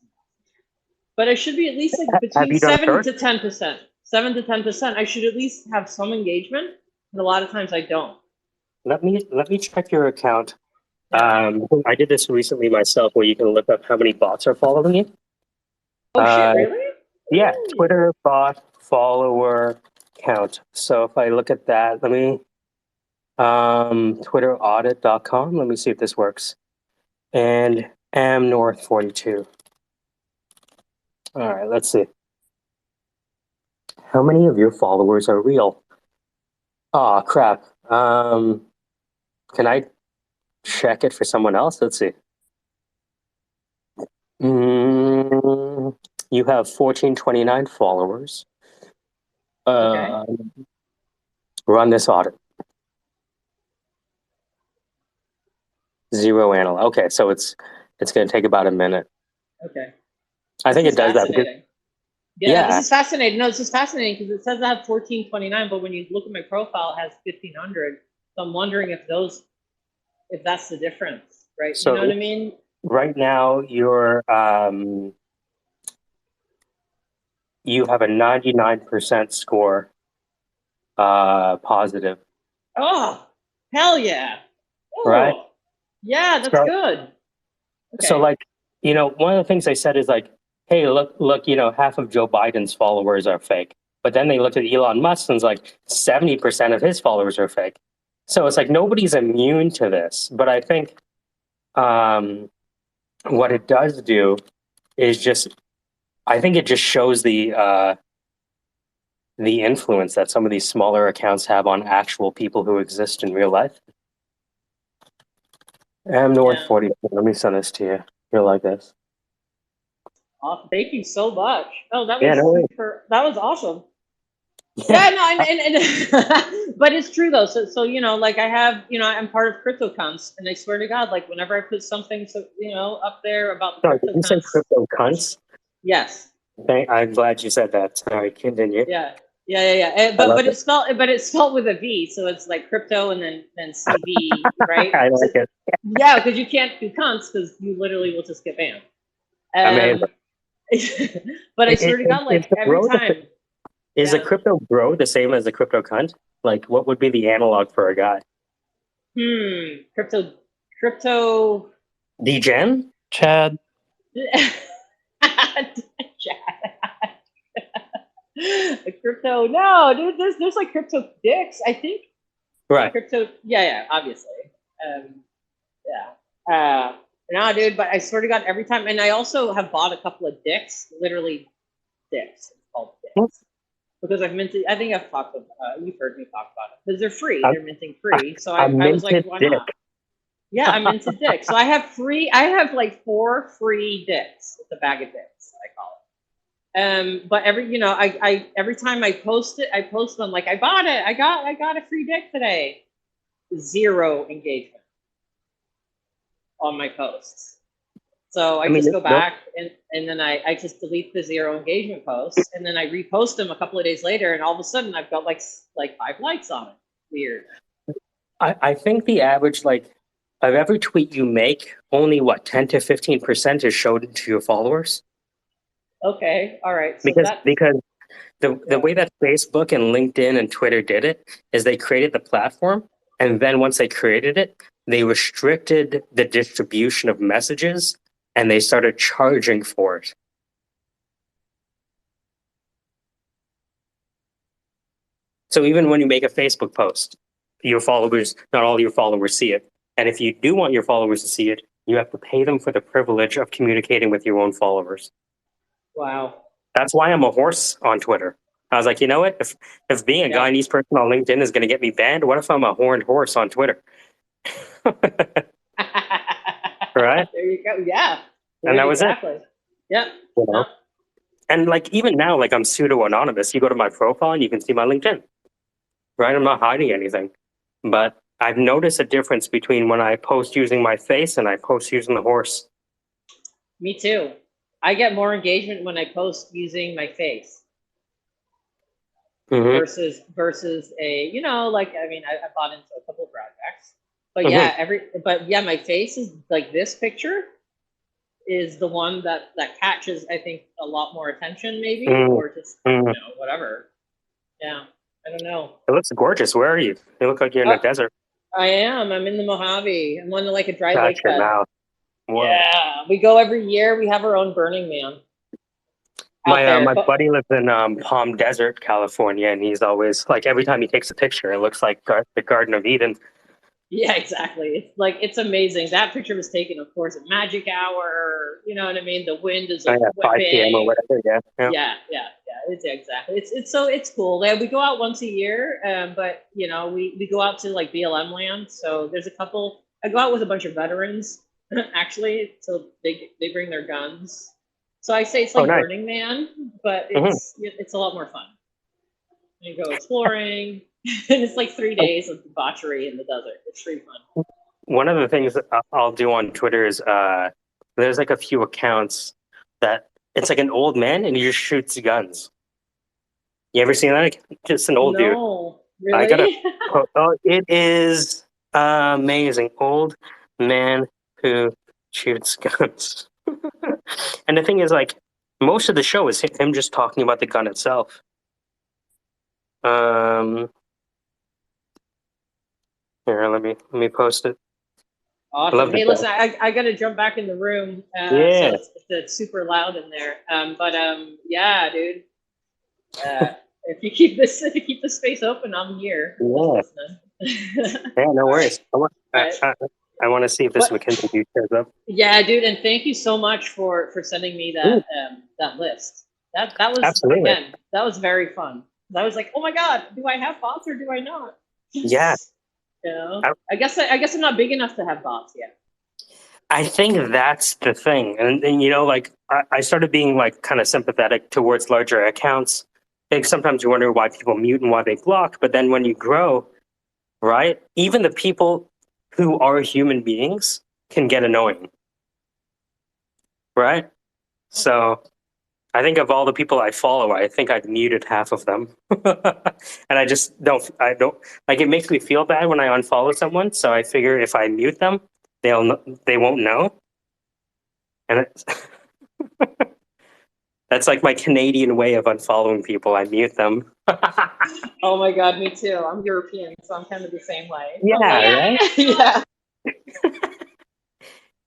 but I should be at least like Have between you done a 7 search? to 10%. 7 to 10%. I should at least have some engagement, and a lot of times I don't. Let me check your account. Yeah. I did this recently myself, where you can look up how many bots are following you. Oh shit! Uh, Really? yeah, Ooh. Twitter bot follower count. So if I look at that, let me twitteraudit.com. Let me see if this works. And amnorth42. All right, let's see. How many of your followers are real? Oh crap. Can I check it for someone else? Let's see. You have 1429 followers. Okay. Run this audit. 0 analyze. Okay, so it's going to take about a minute. Okay. I think This it is does that because fascinating. Yeah, this is fascinating. No, this is fascinating because it says I have 1429, but when you look at my profile, it has 1500. So I'm wondering if that's the difference, right? You know what I mean? right now you have a 99% score positive, Oh, hell yeah. Oh, right? yeah, that's So, good. Okay. so like, you know, one of the things they said is like, hey, look, you know, half of Joe Biden's followers are fake. But then they looked at Elon Musk and it's like 70% of his followers are fake. So it's like nobody's immune to this. But I think what it does do is just, I think it just shows the influence that some of these smaller accounts have on actual people who exist in real life. I'm North 40. Let me send this to you. You'll like this. Awesome. Thank you so much. Oh, that Yeah, was no worries. that was awesome. Yeah, no, and but it's true though. So you know, like I have, you know, I'm part of CryptoCunts, and I swear to God, like whenever I put something, so you know, up there about the Sorry, did you say CryptoCunts. crypto cunts? Yes. I'm glad you said that. Sorry, continue. Yeah. Yeah. But it's spelled with a V, so it's like crypto and then CV, right? I like it. Yeah, because you can't do cunts because you literally will just get banned. Amazing. But I swear to God, like every time. Is a crypto bro the same as a crypto cunt? Like, what would be the analog for a guy? Crypto. Degen? Chad. A crypto, no, dude. There's like crypto dicks, I think. Right. Crypto, yeah, obviously. No, dude, but I swear to God, every time, and I also have bought a couple of dicks, literally dicks. It's called dicks. Because I've minted, I think I've talked about, you've heard me talk about it, because they're free, they're minting free. So I was like, why not? Yeah, I'm into dicks. So I have like 4 free dicks. It's a bag of dicks, I call it. But every time I post it, I post them like I bought it. I got a free dick today. 0 engagement on my posts. So I just go back and then I just delete the 0 engagement posts, and then I repost them a couple of days later, and all of a sudden I've got like 5 likes on it. Weird. I think the average, like, of every tweet you make, only 10 to 15% is shown to your followers. Okay, all right. So because the way that Facebook and LinkedIn and Twitter did it is they created the platform, and then once they created it, they restricted the distribution of messages, and they started charging for it. So even when you make a Facebook post, your followers, not all your followers see it. And if you do want your followers to see it, you have to pay them for the privilege of communicating with your own followers. Wow. That's why I'm a horse on Twitter. I was like, you know what? If being a Guyanese person on LinkedIn is going to get me banned, what if I'm a horned horse on Twitter? Right? There you go. Yeah. And that was exactly. Yep. You know? And like even now, like I'm pseudo anonymous. You go to my profile and you can see my LinkedIn. Right? I'm not hiding anything. But I've noticed a difference between when I post using my face and I post using the horse. Me too. I get more engagement when I post using my face. Mhm. versus a, like, I mean, I bought into a couple of projects, but Mhm. yeah, my face is like, this picture is the one that catches, I think, a lot more attention, maybe, Mhm. or just, Mhm. whatever. Yeah, I don't know. It looks gorgeous. Where are you? You look like you're in the Uh, desert. I am. I'm in the Mojave. I'm on like a dry Got lake your bed. mouth. Whoa. Yeah, we go every year. We have our own Burning Man out My there. But buddy lives in Palm Desert, California, and he's always like every time he takes a picture, it looks like the Garden of Eden. yeah, exactly. It's like, it's amazing. That picture was taken, of course, at magic hour. You know what I mean? The wind is Oh, like yeah, 5 p.m. or whipping. whatever. Yeah, yeah. Yeah. It's exactly. It's cool. Yeah, we go out once a year, but we go out to like BLM land. So there's a couple. I go out with a bunch of veterans, actually. So they bring their guns. So I say it's Oh, like nice. Burning Man, but Mhm. it's a lot more fun. You go exploring, and it's like 3 days of debauchery in the desert. It's pretty fun. One of the things that I'll do on Twitter is there's like a few accounts that it's like an old man and he just shoots guns. You ever seen that? Like, just an old dude. No, I gotta. really. Oh, it is amazing. Old man who shoots guns. And the thing is, like, most of the show is him just talking about the gun itself. Um, Here, let me post it. I Awesome. love the Hey, guy. listen, I got to jump back in the room, so Yeah, it's super loud in there. But yeah, dude. If you keep the space open, I'm here just yeah, listening. yeah. No worries. But I want to see if this what? McKinsey dude shows up. Yeah, dude, and thank you so much for sending me Ooh, that list. That was, absolutely. again, that was very fun. I was like, oh my god, do I have bots or do I not? Yeah, I, I guess I'm not big enough to have bots yet. I think that's the thing, and like I started being like kind of sympathetic towards larger accounts. I think sometimes you wonder why people mute and why they block, but then when you grow, right? Even the people who are human beings can get annoying, right? So I think of all the people I follow, I think I've muted half of them. And I don't like, it makes me feel bad when I unfollow someone. So I figure if I mute them, they won't know. And it's, that's like my Canadian way of unfollowing people. I mute them. Oh my god, me too. I'm European, so I'm kind of the same way. I'm Yeah, like, right. yeah.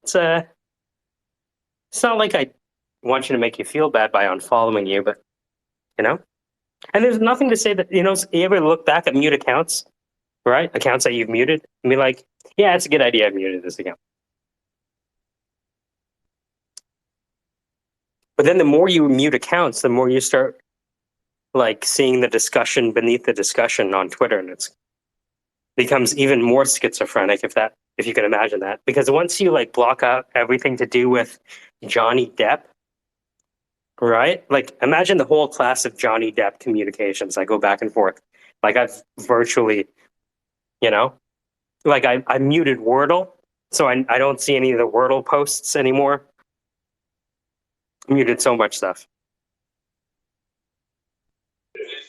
It's it's not like I want you to make you feel bad by unfollowing you, but you know. And there's nothing to say that you ever look back at mute accounts, right? Accounts that you've muted, and be like, yeah, it's a good idea I muted this account. But then the more you mute accounts, the more you start like seeing the discussion beneath the discussion on Twitter, and it becomes even more schizophrenic if you can imagine that. Because once you like block out everything to do with Johnny Depp, right? Like imagine the whole class of Johnny Depp communications. I go back and forth. Like I've virtually, you know, like I muted Wordle, so I don't see any of the Wordle posts anymore. I muted so much stuff.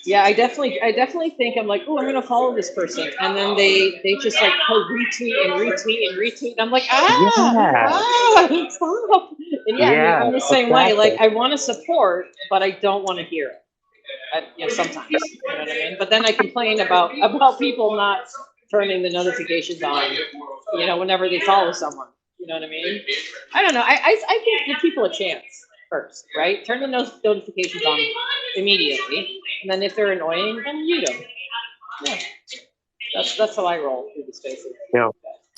Yeah, I definitely think I'm like, oh, I'm gonna follow this person, and then they just like retweet and retweet and retweet. And I'm like, Yeah, stop. And yeah, yeah, I'm the same way. exactly. Like, I want to support, but I don't want to hear it. Sometimes, you know what I mean. But then I complain about people not turning the notifications on. Whenever they follow someone. You know what I mean? I don't know. I think give people a chance first, right? Turn the notifications on immediately, and then if they're annoying, then mute them. Yeah, that's how I roll through the spaces. Yeah,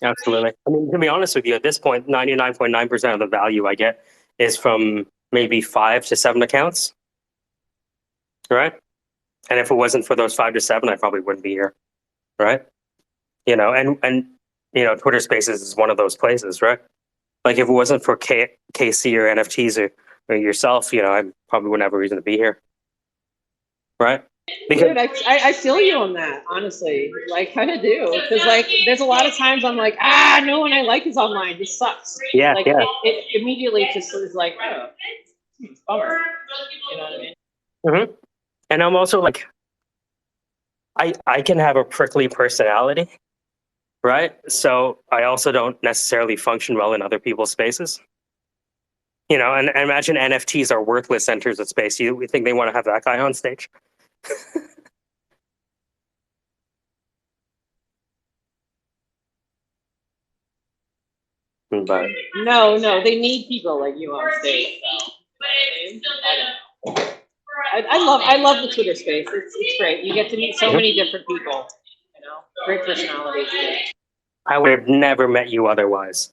absolutely. I mean, to be honest with you, at this point, 99.9% of the value I get is from maybe 5 to 7 accounts, right? And if it wasn't for those 5 to 7, I probably wouldn't be here, right? And Twitter Spaces is one of those places, right? Like if it wasn't for KC or NFTs or yourself, I probably wouldn't have a reason to be here, right? Because Dude, I feel you on that, honestly. Like, kind of do. Because, like, there's a lot of times I'm like, no one I like is online. This sucks. yeah, Like, yeah. it immediately just is like, oh, it's a bummer. You know what I mean? And I'm also like, I can have a prickly personality, right? So I also don't necessarily function well in other people's spaces. You know, and imagine NFTs are worthless enters of space. We think they want to have that guy on stage? But No, they need people like you on stage. So. I don't know. I love the Twitter space. It's great. You get to meet so many different people. You know, great personalities. I would have never met you otherwise.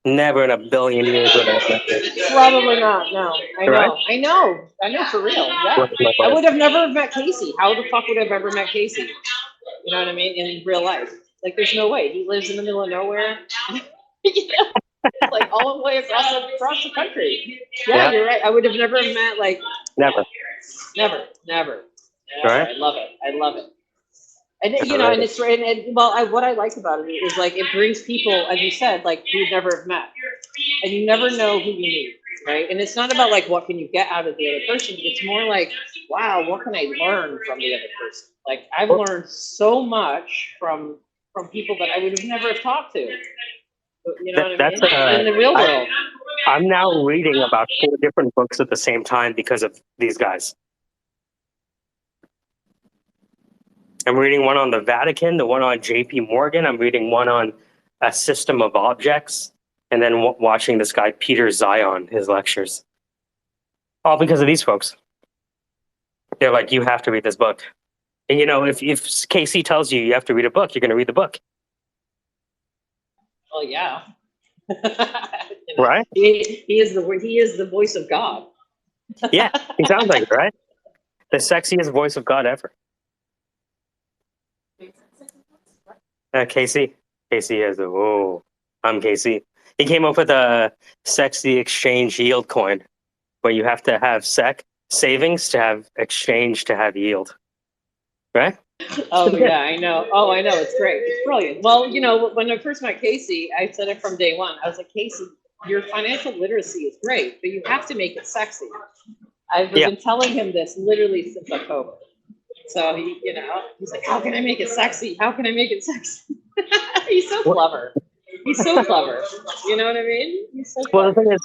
Never in a billion years would I have met you. Probably not. No, I Right? know. I know for real. Yeah, Right, my I brother. would have never met Casey. How the fuck would I have ever met Casey? You know what I mean? In real life, like there's no way. He lives in the middle of nowhere. You know? Like all the way across the country. Yeah, Yeah, you're right. I would have never met like never. never. Right? I love it. I love it. And you know, and Alright. it's what I like about it is like it brings people, as you said, like you've never have met, and you never know who you meet, right? And it's not about like what can you get out of the other person. It's more like, wow, what can I learn from the other person? Like I've learned so much from people that I would have never have talked to. You know what I That's mean? In the real I, world. I'm now reading about 4 different books at the same time because of these guys. I'm reading one on the Vatican, the one on J.P. Morgan. I'm reading one on a system of objects, and then watching this guy Peter Zion, his lectures. All because of these folks. They're like, you have to read this book. And you know, if KC tells you have to read a book, you're going to read the book, Well, yeah. right? He is the voice of God. Yeah, he sounds like it, right? The sexiest voice of God ever. Casey is I'm Casey. He came up with a sexy exchange yield coin, where you have to have savings to have exchange to have yield, right? Oh yeah, I know. Oh, I know. It's great. It's brilliant. Well, you know, when I first met Casey, I said it from day one. I was like, Casey, your financial literacy is great, but you have to make it sexy. I've Yeah. been telling him this literally since October. So he's like, how can I make it sexy? How can I make it sexy? He's so clever. He's so clever. You know what I mean? He's so Well, the clever. thing is,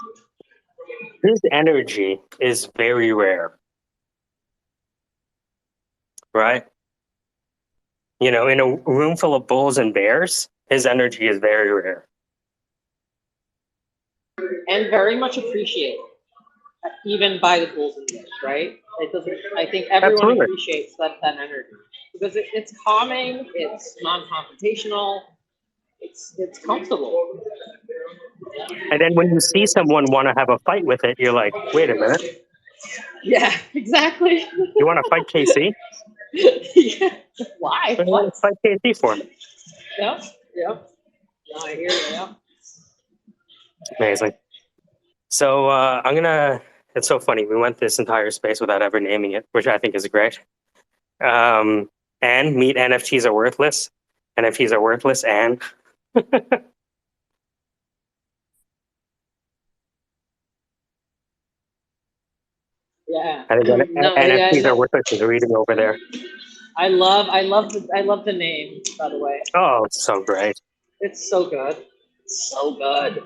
his energy is very rare, right? You know, in a room full of bulls and bears, his energy is very rare. And very much appreciated, even by the bulls and bears, right? It doesn't. I think everyone Absolutely. appreciates that energy because it's calming, it's non-confrontational, it's comfortable. And then when you see someone want to have a fight with it, you're like, wait a minute, Yeah, exactly. you want to fight KC? Yeah. Why? What do you want to fight KC for? Yep. No, I hear you. Yeah. Amazing. So it's so funny. We went this entire space without ever naming it, which I think is great. And meet NFTs are worthless. NFTs are worthless and Yeah. I think No, NFTs are worthless is reading over there. I love the name, by the way. Oh, it's so great. It's so good. It's so good.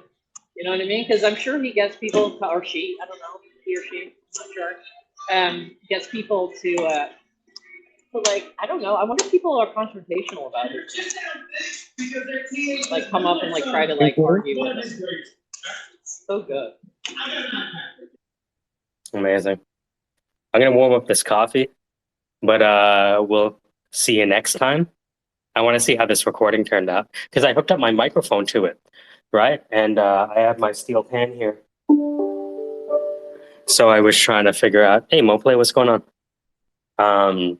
You know what I mean? Because I'm sure he gets people, or she, I don't know, he or she, I'm not sure, gets people to like, I don't know. I wonder if people are confrontational about it. Like, come up and like try to like argue with it. It's so good. Amazing. I'm gonna warm up this coffee, but we'll see you next time. I want to see how this recording turned out because I hooked up my microphone to it, right? And I have my steel pan here. So I was trying to figure out, hey, Moplay, what's going on?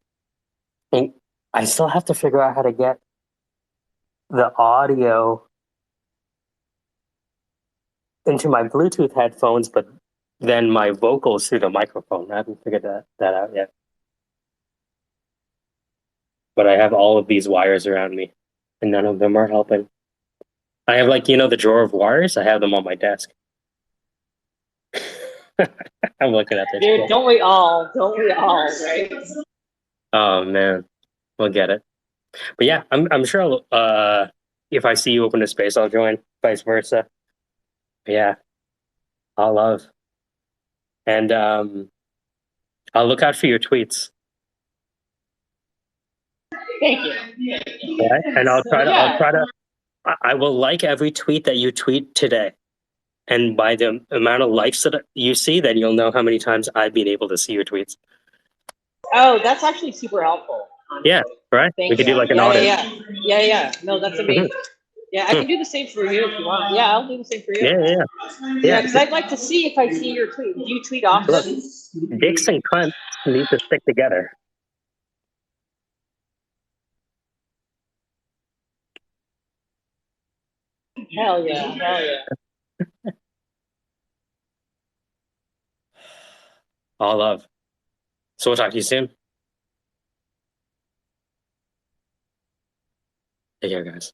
I still have to figure out how to get the audio into my Bluetooth headphones, but then my vocals through the microphone. I haven't figured that out yet. But I have all of these wires around me, and none of them are helping. I have the drawer of wires. I have them on my desk. I'm looking at this. Dude, don't we all, right? Oh man. we'll get it. But yeah, I'm sure if I see you open a space, I'll join. Vice versa. But yeah, I'll love, and I'll look out for your tweets. Thank you. Right? And I'll try to. Yeah. I'll try to. I will like every tweet that you tweet today. And by the amount of likes that you see, then you'll know how many times I've been able to see your tweets. Oh, that's actually super helpful. Honestly. Yeah, right? Thank We could you. do like an Yeah, audit. yeah. No, that's amazing. Yeah, I can do the same for you if you want. Yeah, I'll do the same for you. Yeah. Because I'd like to see if I see your tweet. Do you tweet often? Look, dicks and cunts need to stick together. Hell yeah. All love. So we'll talk to you soon. Take care, guys.